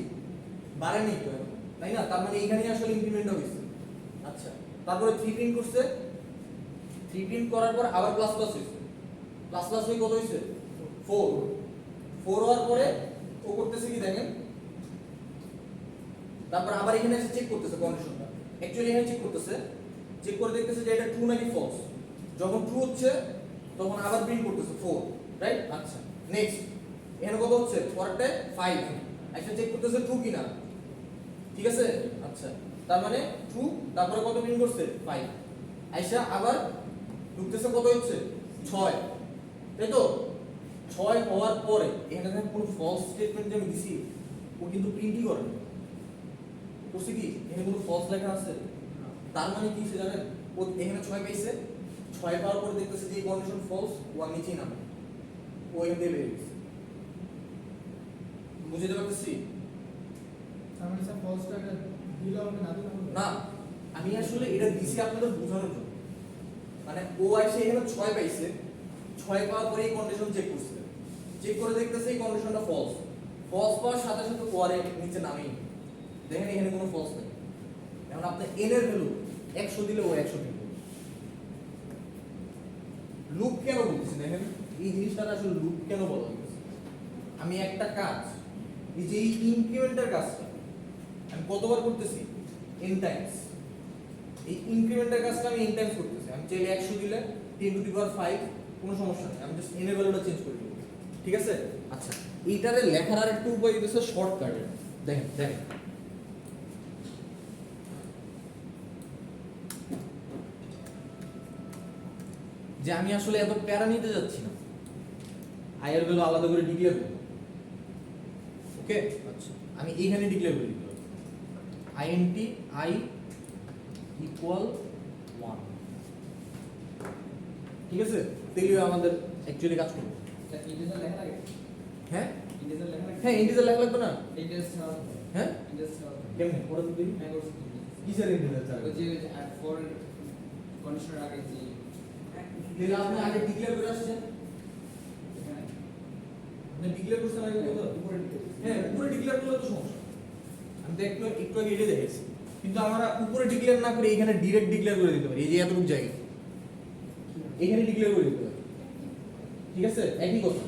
বাড়াইনি তো তাই না তার মানে এইখানেই আসলে ইনক্রিমেন্ট হয়েছে আচ্ছা তারপরে 3 প্রিন্ট করছে 3 প্রিন্ট করার পর আবার প্লাস প্লাস হইছে, প্লাস প্লাস হয়ে কত হইছে 4, 4 হওয়ার পরে ও করতেছে কি দেখেন, তারপর আবার এখানে এসে চেক করতেছে কন্ডিশনটা, অ্যাকচুয়ালি এখানে চেক করতেছে, চেক করে দেখতেছে যে এটা ট্রু নাকি ফলস, যখন ট্রু হচ্ছে তখন আবার প্রিন্ট করতেছে 4, রাইট। আচ্ছা নেক্সট এখানে কত হচ্ছে, পরেরটা 5, আচ্ছা চেক করতেছে ট্রু কিনা, ঠিক আছে। আচ্ছা তার মানে ট্রু, তারপরে কত প্রিন্ট করছে 5, আইসা আবার ঢুকতেছে কত হচ্ছে 6, তাই তো। 6 হওয়ার পরে এখানে দেখেন কোনো ফলস স্টেটমেন্ট যে আমি দিছি ও কিন্তু প্রিন্টই করে না, করছে কি এখানে কোনো ফলস লেখা আছে, তার মানে কি সে জানেন, ও এখানে 6 পাইছে, 6 পাওয়ার পরে দেখতেছে যে কন্ডিশন ফলস, ও আর নিচেই নামে, ও এখান থেকে বেরিয়ে গেছে, বুঝতে পারতেছি তার মানে স্যার ফলসটা দিলে হবে না দিলে হবে না। আমি আসলে এটা দিছি আপনাদের বোঝানোর জন্য, মানে ও এসে এখানে 6 পাইছে, 6 পাওয়ার পরে এই কন্ডিশন চেক করছে, চেক করে দেখতেছে এই কন্ডিশনটা ফলস, ফলস পাওয়ার সাথে সাথে পরে নিচে নামেই, দেখেন এখানে কোনো ফলস নেই। এখন আপনি n এর ভ্যালু 100 দিলে ও 100 দিবে। লুপ কেন বলতেছি দেখেন, এই জিনিসটা আসলে লুপ কেন বলা হয়েছে, আমি একটা কাজ, এই যে এই ইনক্রিমেন্টের কাজটা আমি কতবার করতেছি, n টাইমস, এই ইনক্রিমেন্টের কাজটা আমি n টাইমস করতেছি, আমি চাইলে 100 দিলে 10 টু দি পাওয়ার 5 কোনো সমস্যা নেই, আমি জাস্ট n এর ভ্যালুটা চেঞ্জ করে দেব, ঠিক আছে। আচ্ছা এইটারে লেখার আর একটা উপায় দিতেছে শর্টকাটে, দেখেন দেখেন যে আমি আসলে এত প্যারা নিতে যাচ্ছি না, আই এর ভ্যালু আলাদা করে ডিক্লেয়ার করব, ওকে। আচ্ছা আমি এইখানে ডিক্লেয়ার করে দিতে পারি int I equal 1, ঠিক আছে, তাহলে আমাদের অ্যাকচুয়ালি কাজ করবে। ইন্টিজার লেখা লাগে, হ্যাঁ ইন্টিজার লেখা লাগে, হ্যাঁ ইন্টিজার লেখা লাগবে না, ইন্টিজার ছাড়া, হ্যাঁ ইন্টিজার ছাড়া কেমনে ওরা তো দিই হ্যাঁ করছি। কিসের ইন্টিজার চাই, ওই যে at for কন্ডিশনের আগে যে তাহলে আপনি আগে ডিক্লেয়ার করে আসছেন, এখানে আপনি ডিক্লেয়ার করছেন আগে কত, উপরে দিতে হ্যাঁ উপরে ডিক্লেয়ার করলে তো সমস্যা, আমি তো একটু আগে এটা দেখেছি, কিন্তু আমরা উপরে ডিক্লেয়ার না করে এখানে ডাইরেক্ট ডিক্লেয়ার করে দিতে পারি, এই যে এতটুকু জায়গা এখানে ডিক্লেয়ার করে দিতে পারি, ঠিক আছে একই কথা।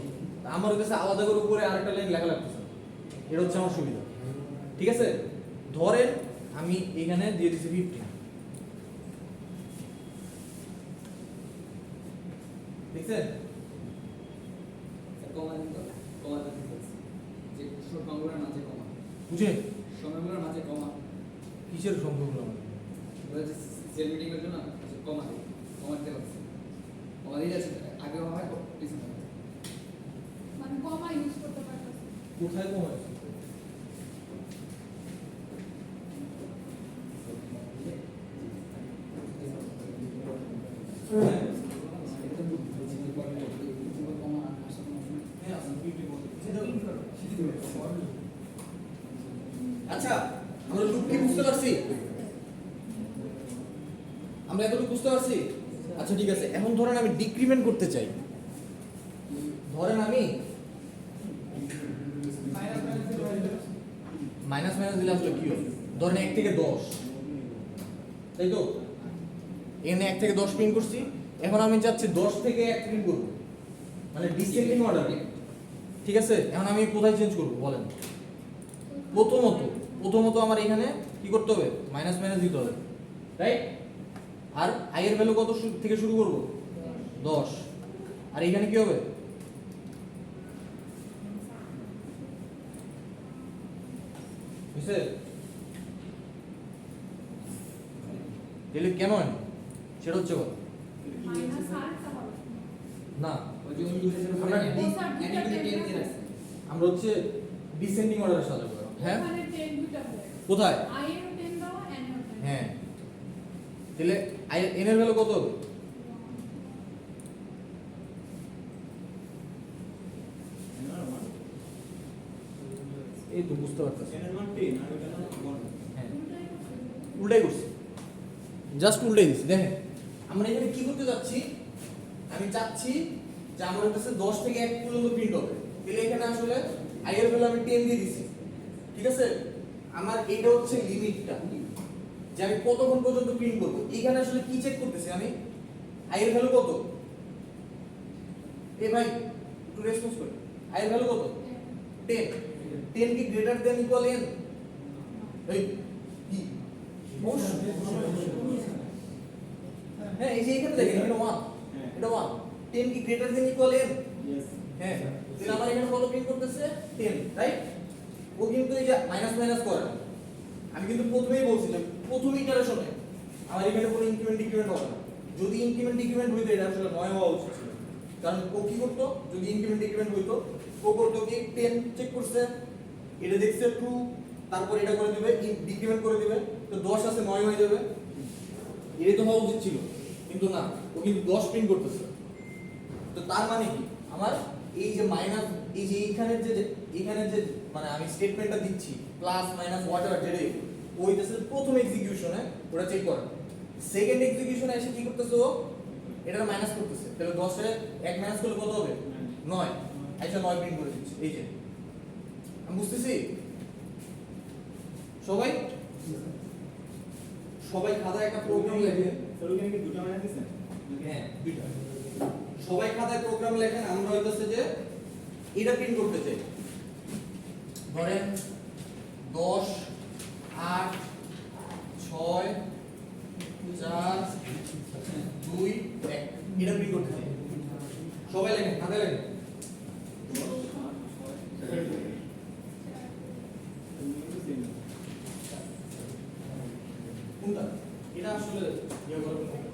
আমার কাছে আলাদা করে উপরে আরেকটা লাইন লেখা লাগতেছে না, এটা হচ্ছে আমার সুবিধা, ঠিক আছে। ধরেন আমি এখানে দিয়ে দিচ্ছি 15, দেখছেন কমা দিতে কমা দিতে যে সংখ্যাগুলোর মাঝে কমা, বুঝে সংখ্যাগুলোর মাঝে কমা, কিসের সম্পর্ক আমাদের ওরা যে সেল মিটিং এর জন্য কমা দিই, কমা দিতে পারছে, কমা দিয়ে যাচ্ছে আগে হয় পিছনে হয়। মানে কমা ইউজ করতে পারতেছে। কোথায় কম আছে, আচ্ছা আমরা লুপ কি বুঝতে পারছি, আমরা এতটুকু বুঝতে পারছি। আচ্ছা ঠিক আছে, এখন ধরেন আমি ডিক্রিমেন্ট করতে চাই, ধরেন আমি মাইনাস মাইনাস দিলে আসলে কি হবে, ধরেন 1 থেকে 10, তাই তো এখানে 1 থেকে 10 প্রিন্ট করছি, এখন আমি চাচ্ছি 10 থেকে 1 প্রিন্ট করব, মানে ডিসেন্ডিং অর্ডারে, ঠিক আছে। এখন আমি কোথায় চেঞ্জ করব বলেন, প্রথমত আমার এখানে কি করতে হবে, মাইনাস মাইনাস দিতে হবে, রাইট। আর আই এর ভ্যালু কত থেকে শুরু করব 10, আর এখানে কি হবে, বুঝছে তাহলে কেন হয় না? সেটা হচ্ছে কথা মাইনাস আর হবে না, ওই যে উনি দুটো আমরা করে ও স্যার দুইটা এনে টেন দিয়ে রাখছে, আমরা হচ্ছে ডিসেন্ডিং অর্ডারে সাজাবো, হ্যাঁ ওখানে 10 দুইটা হয়ে গেছে। কোথায়, I এর 10 দাও n এর 10 হ্যাঁ তাহলে আই এন এর ভ্যালু কত হবে, এই তো বুঝতে পারতেছি, এর মান 10 আর এটা মান 1, হ্যাঁ দুইটাই করছে। উল্টাই করছি, জাস্ট উল্টাই দিচ্ছি। দেখেন আমরা এখানে কি করতে যাচ্ছি, আমি চাচ্ছি যে আমার কাছে 10 থেকে 1 পর্যন্ত প্রিন্ট হবে, তাহলে এখানে আসলে আই এর ভ্যালু আমি 10 দিয়ে দিছি, ঠিক আছে। আমার এটা হচ্ছে লিমিটটা, যে আমি কতক্ষণ পর্যন্ত প্রিন্ট করব। এখানে আসলে কি চেক করতেছি আমি, i এর ভ্যালু কত এ ভাই একটু রেসপন্স করে i এর ভ্যালু কত 10 10 কি গ্রেটার দ্যান ইকুয়াল n এই কি হ্যাঁ এই যে এখানে দেখেন এটা 1 এটা 1 10 কি greater than equal n yes হ্যাঁ তাহলে আমার এখানে কত প্রিন্ট করতেছে 10 রাইট ও কিন্তু এই যে মাইনাস মাইনাস করে না। আমি কিন্তু প্রথমেই বলছিলাম প্রথম ইটারেশনে আমার এখানে কোনো ইনক্রিমেন্ট ডিক্রিমেন্ট হবে না। যদি ইনক্রিমেন্ট ডিক্রিমেন্ট হইতো এটা আসলে 9 হওয়া উচিত ছিল, কারণ ও কি করতো যদি ইনক্রিমেন্ট ডিক্রিমেন্ট হইতো ও করতো কি 10 চেক করছে এটা দেখছে ট্রু, তারপর এটা করে দিবে ডিক্রিমেন্ট করে দিবে, তো 10 আছে 9 হয়ে যাবে, এটাই তো হওয়া উচিত ছিল, কিন্তু না ও কিন্তু 10 প্রিন্ট করতেছে। তো তার মানে কি আমার এই যে মাইনাস এই যে এখানে যে মানে আমি স্টেটমেন্টটা দিচ্ছি প্লাস মাইনাস হোয়াটএভার যেটাই ওই দেশের প্রথম এক্সিকিউশনে ওটা চেক করে, সেকেন্ড এক্সিকিউশনে এসে কি করতেছে ও এটা মাইনাস করতেছে, তাহলে 10 এ 1 মাইনাস করলে কত হবে 9, আচ্ছা 9 প্রিন্ট করে দিচ্ছে। এই যে আমি বুঝতেছি সবাই সবাই খাতায় একটা প্রোগ্রাম লেখেন, সরুকে কি দুটো মানে দিছেন হ্যাঁ দুইটা সবাই খাতায় প্রোগ্রাম লেখেন, আমরা হইতাছে যে এটা প্রিন্ট করতে চাই, ধরেন 10 8 6 4 2 1 এটা প্রিন্ট করতে চাই। সবাই লেখেন খাতায় লেখেন। কোনটা এটা আসলে ইয়ে করার কোনো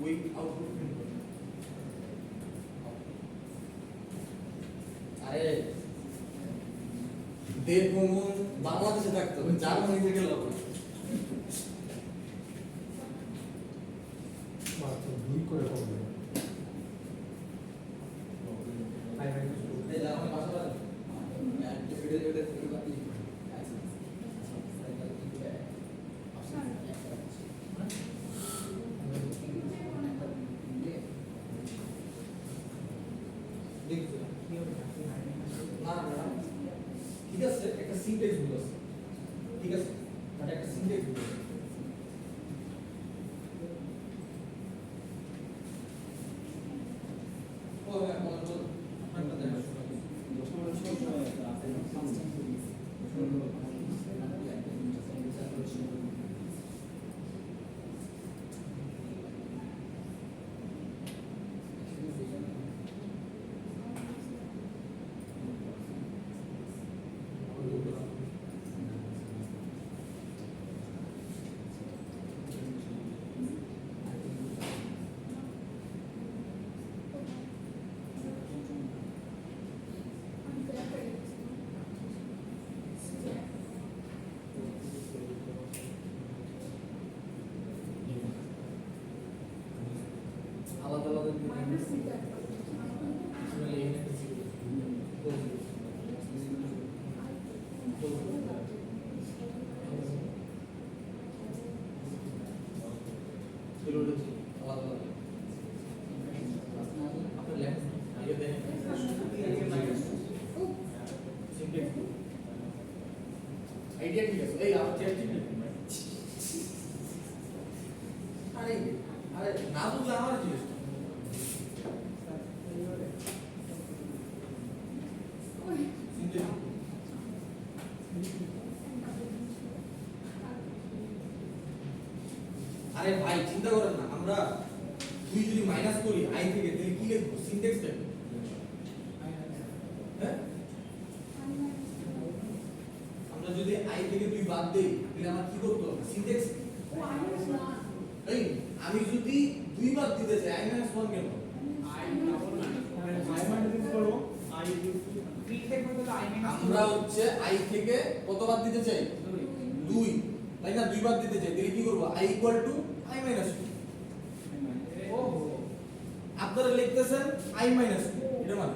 ওই আউটপুট প্রিন্ট করবে। আরে দেখুন বাংলাদেশে থাকতে হবে, জার্মানি থেকে লোক দুই করে হবে এই জার্মানি ভাষা বলেন একটা ভিডিও ভিডিও থেকে বাকি দেখছো না ম্যাডাম ঠিক আছে একটা সিনট্যাক্স ভুল আছে, ঠিক আছে মানে একটা সিনট্যাক্স ভুল আছে। ও হ্যাঁ বলেন বলেন আপনারটা দেখা আলাদা আলাদা আইডিয়া ঠিক আছে এই আমার চেক ঠিক আরে আরে না বুঝলে আমার জিনিস আরে ভাই চিন্তা করেন না, আমরা দুই যদি মাইনাস করি আই থেকে তাহলে কি লিখবো? সিনট্যাক্স লিখবো। হ্যাঁ, আমরা যদি আই থেকে দুই বাদ দেই তাহলে আমার কি করতে হবে? সিনট্যাক্স। ও আইএস না এই আমি যদি দুই বাদ দিতে চাই আই মাইনাস 1 কেন? আমরা হচ্ছে আই থেকে কত বাদ দিতে চাই? 2, তাই না? দুই বাদ দিতে চাই তাহলে কি করব? i equal to i minus 2। আপনারা লিখতেছেন i মাইনাস 2, এটা মানে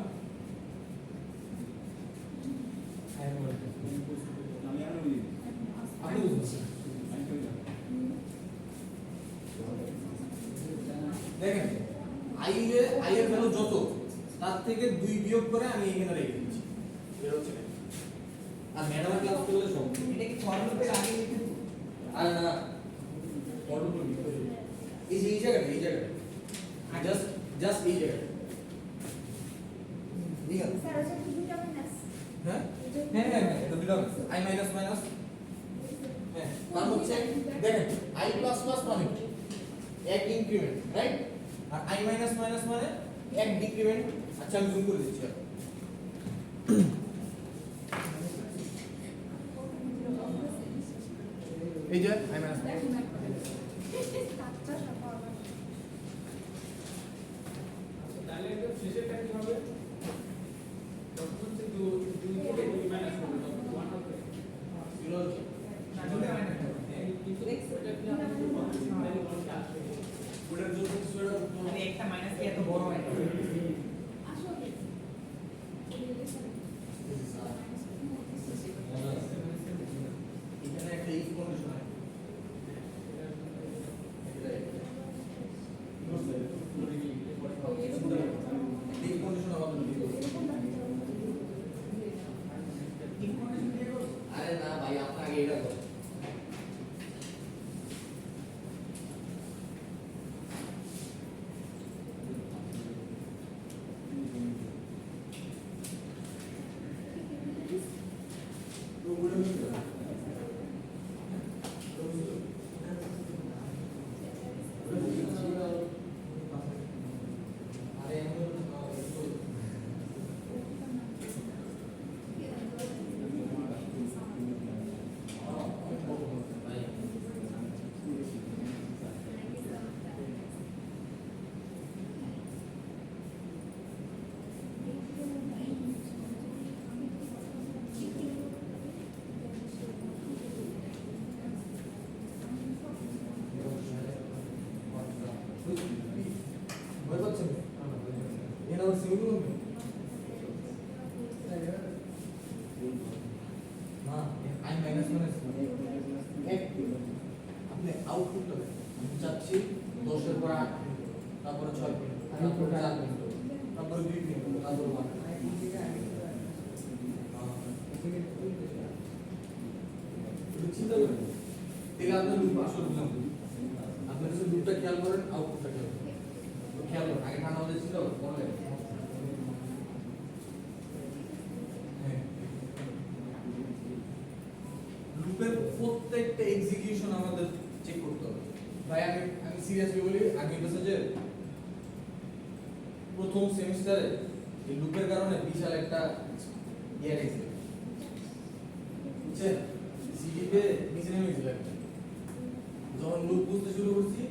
আমি আর বলি আপনি বুঝছেন? দেখেন i এর ভ্যালু যত তার থেকে 2 বিয়োগ করে আমি এখানে রেখে দিচ্ছি, এটা হচ্ছে না। আর ম্যাডামের ক্লাস করলে সব এটা কি ফর লুপের আগে লিখে দেব? আর না ফর লুপ এই যে এই জায়গাটা জাস্ট এই জায়গাটা ঠিক আছে? স্যার আছে কি দুটো মাইনাস হ্যাঁ হ্যাঁ এটা দিলাম i মাইনাস মাইনাস। হ্যাঁ তার হচ্ছে দেখেন i প্লাস প্লাস মানে এক ইনক্রিমেন্ট, রাইট? আর i মাইনাস মাইনাস মানে এক ডিক্রিমেন্ট। আচ্ছা আমি জুম করে দিচ্ছি। এই যে i মাইনাস আচ্ছা সব তাহলে এটা শেষেরটা কি হবে? তখন হচ্ছে 2 থেকে 2 মাইনাস করব, তখন 1 হবে। না দুটো মাইনাস কিন্তু এটা কি আমরা করব? তাহলে 1 টা আসবে। ওটার জন্য কিছুটা মানে একটা মাইনাস কি এত বড় হয় না? আসলে এখানে একটা ইফ কন্ডিশন আছে। এই কন্ডিশন আমাদের দিতে হবে। আরে না ভাই আপনি আগে এটা করুন। ভয় পাচ্ছেন? এর আবার সিমিল করবেন? না, i মাইনাস মাইনাস এক। আপনি আউটপুটটা দেখেন। আমি চাচ্ছি 10 এর পর 8, তারপরে 6 তারপরে 4, তারপরে 2, তারপরে 1। চিন্তা করেন তাহলে আপনার লুপ আসলে বুঝলাম। আপনার কাছে লুপটা খেয়াল করেন, আউটপুটটা খেয়াল করেন। তো খেয়াল করেন আগে ঠান্ডা হতে ছিল বলে লুপের প্রত্যেকটা এক্সিকিউশন আমাদের চেক করতে হবে। ভাই আমি সিরিয়াসলি বলি, আগে বলছে যে প্রথম সেমিস্টারে এই লুপের কারণে বিশাল একটা ইয়ে গেছে, বুঝছেন? সিডিতে নিচে নেমে গেছিল একটা। যখন লুপ বুঝতে শুরু করছি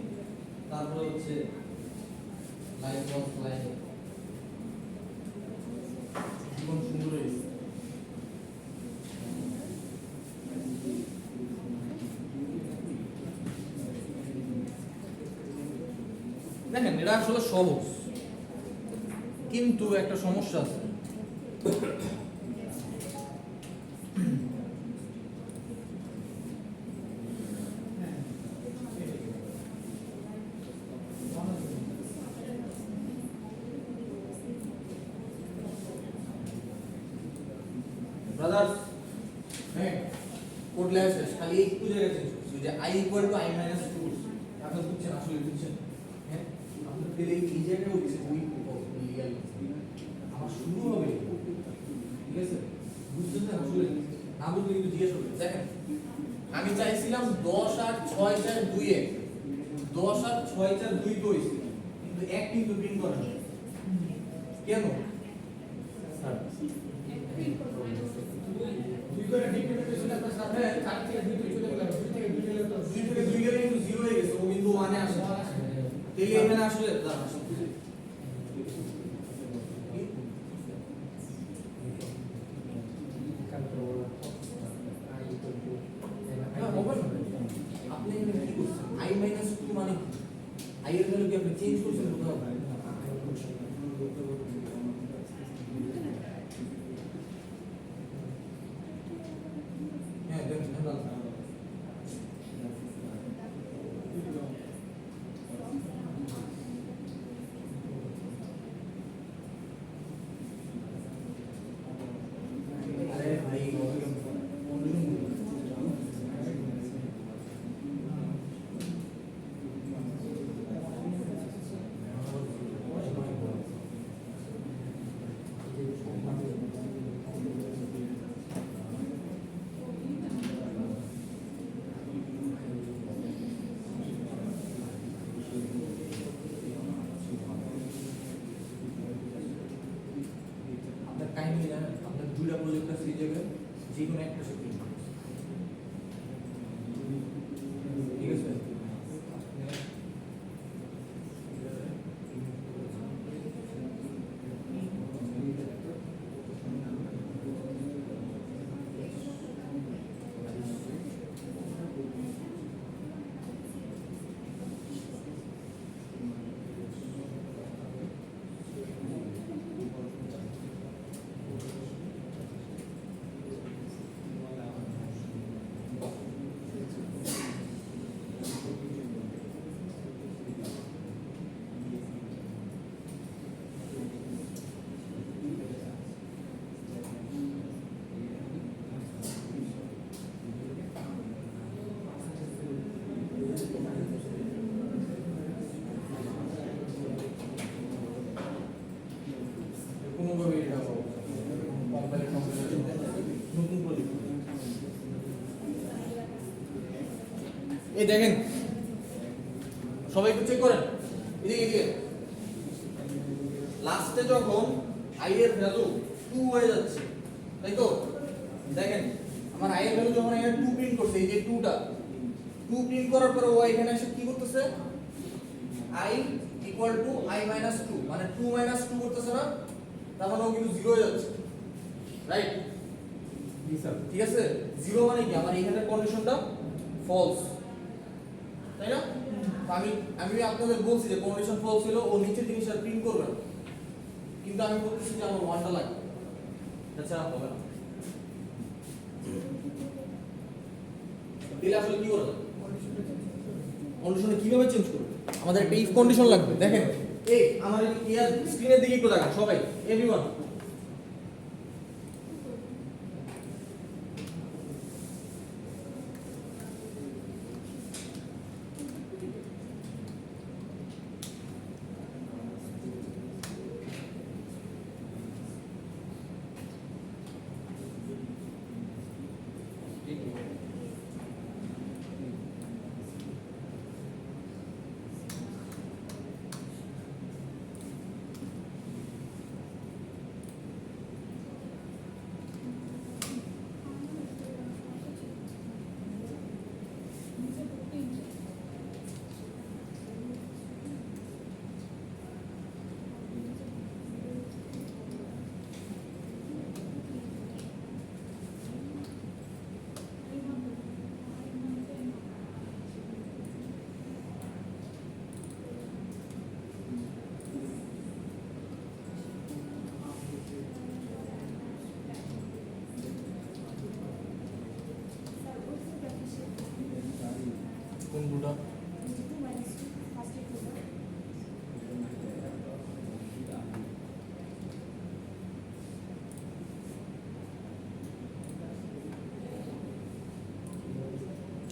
তারপরে হচ্ছে লাইন ওয়ান লাইন জীবন সুন্দর হয়ে গেছে। দেখেন এটা আসলে সহজ, কিন্তু একটা সমস্যা আছে। ব্রাদার্স হ্যাঁ কোড লেখা শেষ, খালি একটু জায়গা চেঞ্জ করছি যে i equal to i minus 2। আপনি বুঝছেন? আসলে বুঝছেন? হ্যাঁ আপনি পেলে এই জায়গায় হচ্ছে ওই লিগ্যাল আমার শুরু হবে, ঠিক আছে? বুঝছেন না? আসলে না বুঝলে কিন্তু জিজ্ঞেস করবেন। দেখেন আমি চাইছিলাম 10 আর 6 4 2 1, 10 আর 6 4 2 তো হইছে কিন্তু 1 কিন্তু প্রিন্ট করে না কেন স্যার দুই করে ডিপেন্ড করছে আপনার সাথে 4 থেকে 2 চলে গেল 2 থেকে 2 গেলে তো 2 থেকে 2 গেলে কিন্তু 0 হয়ে গেছে ও কিন্তু 1 এ আসে তাহলে এখানে আসলে দাঁড়ান আসুন। হ্যাঁ, হবে না। আপনি এখানে কি করছেন I minus 2 মানে কি? I এর ভ্যালু কি আপনি চেঞ্জ করছেন কোথাও হ্যাঁ দেন আরে ভাই আপনার কাহিনী জানেন আপনার দুইটা প্রজেক্ট আছে এই জায়গায় যে কোনো একটা সে print করছে। ঠিক আছে কোনোভাবে এটা কোম্পানি নতুন প্রজেক্ট এই দেখেন সবাই একটু চেক করেন এদিকে লাস্টে যখন I এর ভ্যালু 2 হয়ে যাচ্ছে তাই তো দেখেন আমার I এর ভ্যালু যখন এখানে 2 প্রিন্ট করছে এই যে 2টা 2 প্রিন্ট করার পরে ও এখানে এসে কি করতেছে I equal to I minus 2 মানে 2 minus 2 করতেছে না তার মানে ও কিন্তু 0 হয়ে যাচ্ছে রাইট জি স্যার ঠিক আছে 0 মানে কি আমার এখানে কন্ডিশনটা ফলস তাই না তো আমি আপনাদের বলছি যে কন্ডিশন ফলস হলো ও নিচের জিনিসটা প্রিন্ট করবে না কিন্তু আমি বলতেছি যে আমার 1টা লাগবে তাছাড়া হবে না তাহলে আসলে কি করবে কন্ডিশনে কিভাবে চেঞ্জ করবে আমাদের একটা ইফ কন্ডিশন লাগবে দেখেন এই আমার ইয়ার স্ক্রিনের দিকে একটু তাকান সবাই এভরিওয়ান কোনগুলো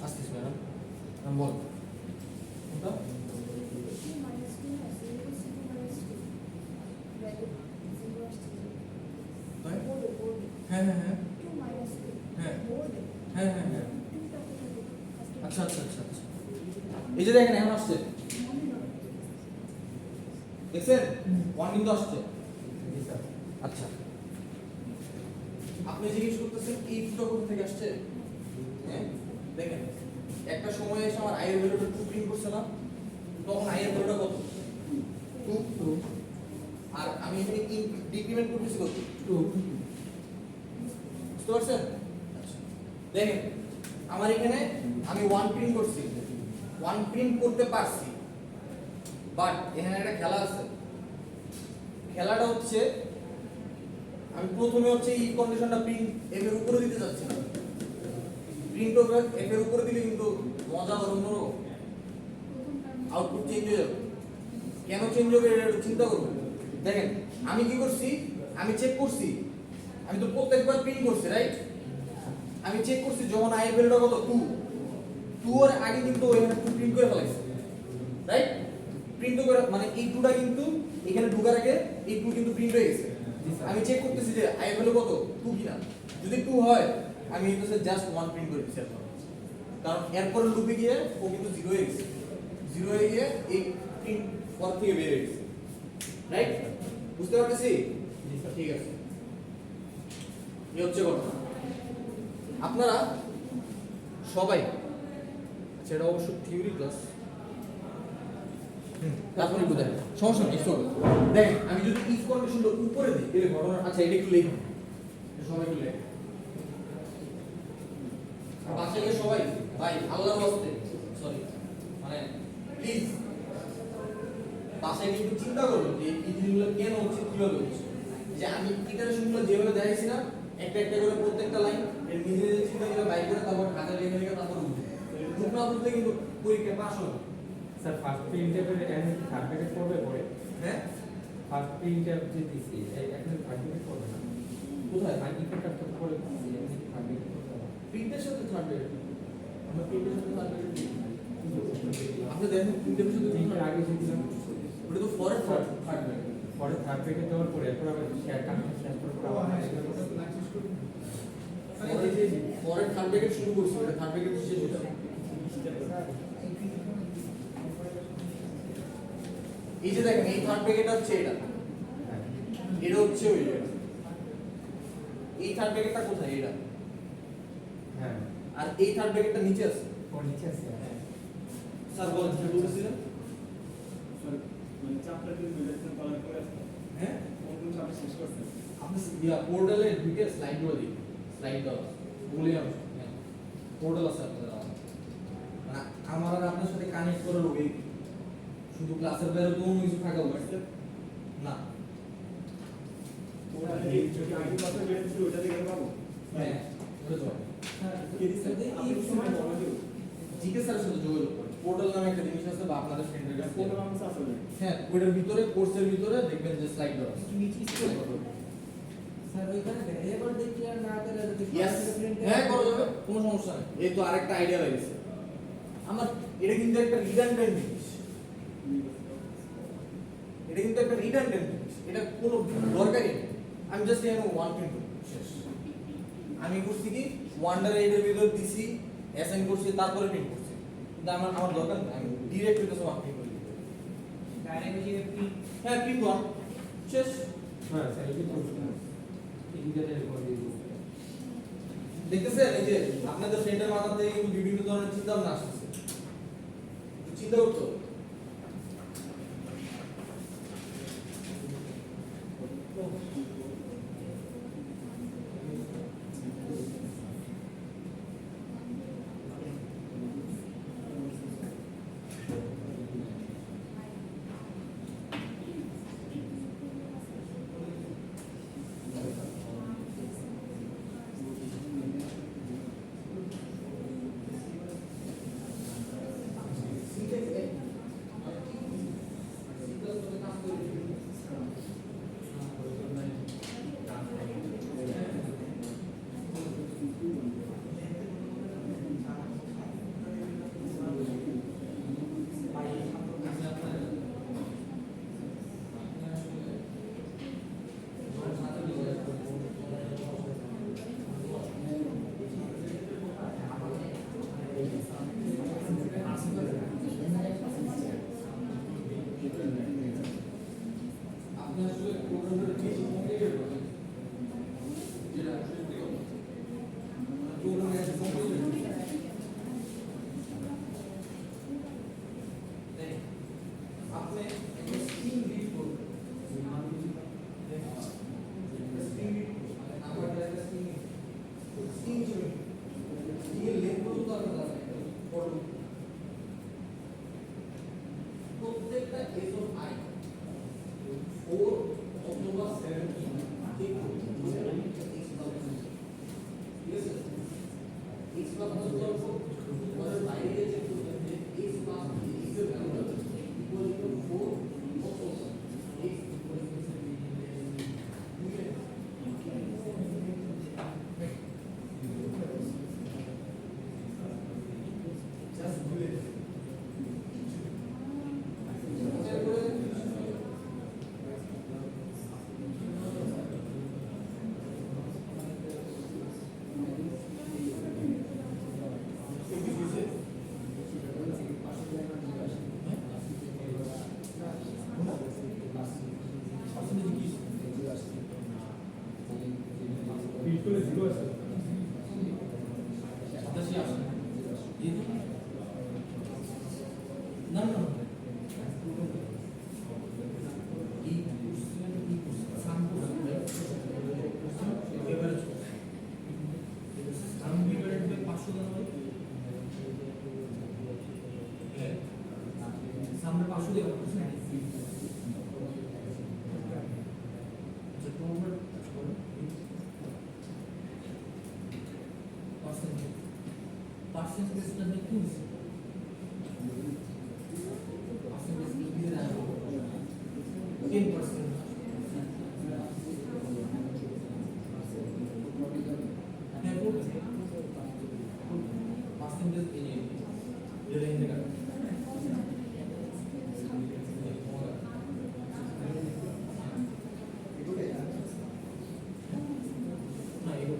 আসতেছ ম্যাডাম আমি বল কোনটা হ্যাঁ হ্যাঁ হ্যাঁ হ্যাঁ হ্যাঁ হ্যাঁ হ্যাঁ আচ্ছা আচ্ছা আচ্ছা আচ্ছা এই যে দেখেন এখন আসছে, দেখছেন 1 কিন্তু আসছে। আচ্ছা, আপনি জিজ্ঞেস করতেছেন এই দুটো কোথা থেকে আসছে? হ্যাঁ, দেখেন একটা সময় এসে আমার আই এর ভ্যালুটা 2 প্রিন্ট করছে না, তখন আই এর ভ্যালুটা কত? 2। আর আমি এখানে ডিক্রিমেন্ট করতেছি কত? 2। বুঝতে পারছেন? আচ্ছা, দেখেন আমার এখানে আমি 1 প্রিন্ট করছি, 1 প্রিন্ট করতে পারছি, বাট এখানে একটা খেলা আছে। খেলাটা হচ্ছে আমি প্রথমে হচ্ছে এই কন্ডিশনটা প্রিন্ট এফ এর উপরে দিতে যাচ্ছি না, প্রিন্ট অফ এফ এর উপরে দিলে কিন্তু মজা হবে, অন্যরকম আউটপুট চেঞ্জ হয়ে যাবে। কেন চেঞ্জ হবে এটা একটু চিন্তা করবেন। দেখেন আমি কি করছি, আমি চেক করছি, আমি তো প্রত্যেকবার প্রিন্ট করছি, রাইট? আমি চেক করছি যখন আই এর ভ্যালুটা কত 2 এর আগে কিন্তু এখানে 2 প্রিন্ট করে ফেলাইছে, রাইট? প্রিন্ট করে মানে এই 2টা কিন্তু এখানে ঢোকার আগে এই 2 কিন্তু প্রিন্ট হয়ে গেছে। আমি চেক করতেছি যে আই এর ভ্যালু কত 2 কিনা, যদি 2 হয় আমি এটা জাস্ট 1 প্রিন্ট করে দিচ্ছি, কারণ এরপর লুপে গিয়ে ও কিন্তু 0 হয়ে গেছে, 0 হয়ে গিয়ে এই প্রিন্ট পর থেকে বের হয়ে গেছে, রাইট? বুঝতে পারতেছি? ঠিক আছে, এই হচ্ছে কথা। আপনারা সবাই, সেটা অবশ্য থিওরি ক্লাস, তারপরে একটু দেখেন, সমস্যা নেই, চলো দেখেন আমি যদি ইফ কন্ডিশনটা উপরে দিই তাহলে ঘটনা, আচ্ছা এটা একটু লিখুন, সবাই একটু লেখেন পাশে গিয়ে সবাই, ভাই আল্লাহর ওয়াস্তে সরি মানে প্লিজ বাসায় কিন্তু চিন্তা করবেন যে এই জিনিসগুলো কেন হচ্ছে, কিভাবে হচ্ছে। যে আমি ইটারেশনগুলো যেভাবে দেখাইছি না, একটা একটা করে প্রত্যেকটা লাইন এর নিজে নিজে চিন্তা করে বাইর করে তারপর খাতা লিখে লিখে তারপর বুঝতে না বুঝলে কিন্তু পরীক্ষা পাস হবে। স্যার ফার্স্ট প্রিন্টের এন্ড সার্টিফিকেট করবে পরে, হ্যাঁ ফার্স্ট প্রিন্টের যে দিছি এই এখন সার্টিফিকেট করবে না, কোথায় সার্টিফিকেট কাটতে করে দিছি এখন সার্টিফিকেট করতে হবে। প্রিন্টের সাথে থার্ড গ্রেড, আমরা প্রিন্টের সাথে থার্ড গ্রেড আপনি দেখেন প্রিন্টের সাথে প্রিন্টের আগে দিয়েছিলাম, ওটা তো ফরেস্ট থার্ড গ্রেড, পরে সার্টিফিকেট দেওয়ার পরে এরপর আবার শেয়ার কানেকশন শেষ করে আবার ফরেস্ট থার্ড গ্রেড শুরু করছি, এটা থার্ড গ্রেড শেষ হয়ে যাবে। এই যে দেখেন এই থার্ড ব্র্যাকেট হচ্ছে এটা, এটা হচ্ছে ওই জায়গা, এই থার্ড ব্র্যাকেটটা কোথায়? এটা। হ্যাঁ, আর এই থার্ড ব্র্যাকেটটা নিচে আছে। ওর নিচে আছে। স্যার বলেন কি বলছিলেন? মানে চাপটা যদি মিলেশন পালন করে হ্যাঁ কোন চাপে শেষ করতে আপনি পোর্টালে ঢুকে স্লাইড গুলো দিন, স্লাইড দাও বলে আমি পোর্টাল আছে আপনাদের, মানে আমার আর আপনার সাথে কানেক্ট করার হবে, শুধু ক্লাসের বাইরে তো অন্য কিছু থাকা উচিত না। ওটা এই যদি আগে কথা বলেছি ওটা দেখে পাবো হ্যাঁ ওটা চলে। কে দিছে আপনি সময় বলে দিও জিকে স্যারের সাথে যোগাযোগ করুন, পোর্টাল নামে একটা জিনিস আছে বা আপনাদের ফ্রেন্ডের কাছে, কোন নাম আছে আসলে হ্যাঁ ওটার ভিতরে কোর্সের ভিতরে দেখবেন যে স্লাইড দেওয়া আছে। নিচে স্ক্রল করুন স্যার, ওইখানে ভেরিয়েবল ডিক্লেয়ার না করে যদি Yes, হ্যাঁ করা যাবে, কোনো সমস্যা নেই। এই তো আরেকটা আইডিয়া লাগছে আমার, এটা কিন্তু একটা রিডান্ডেন্ট জিনিস, এটা কিন্তু একটা রিডান্ডেন্ট জিনিস, এটা কোনো দরকারই নেই। আমি জাস্ট এখানে ওয়ান প্রিন্ট করব, শেষ। আমি করছি কি ওয়ান্ডার এর ভিতর দিছি, অ্যাসাইন করছি, তারপরে প্রিন্ট করছি, কিন্তু আমার আমার দরকার নেই, আমি ডিরেক্ট এটা ওয়ান প্রিন্ট করি, ডাইরেক্ট যে প্রিন্ট হ্যাঁ প্রিন্ট ওয়ান শেষ। হ্যাঁ স্যার, এই তো ইন্টারনেট করে দিই। দেখতেছেন এই যে আপনাদের ফ্রেন্ডের মাথা থেকে কিন্তু বিভিন্ন ধরনের চিন্তা ভাবনা আসছে, চিন্তা করতো বিলকুল জিরো আছে। না না সামনে 500 দিয়ে করতেছেন percentage na decrease. Percentage decrease na 10%. Percentage ini dari negara. Nah, itu.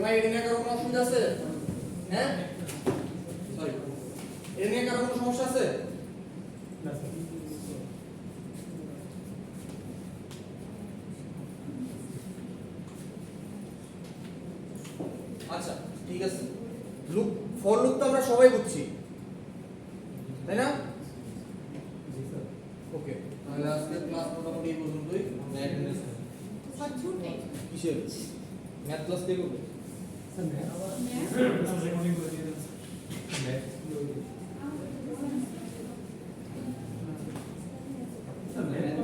ভাই এটা নিয়ে কারো কোনো অসুবিধা আছে? হ্যাঁ সরি এটা নিয়ে কারো কোনো সমস্যা আছে? আচ্ছা ঠিক আছে লুক ফর লুক তো আমরা সবাই বুঝছি তাই না? ওকে তাহলে আজকে ক্লাস মোটামুটি এই পর্যন্তই স্যার ছুটি কিসের ম্যাথ ক্লাস থেকে Sir, ম্যাথ রেকর্ডিং করে দিয়ে দেন।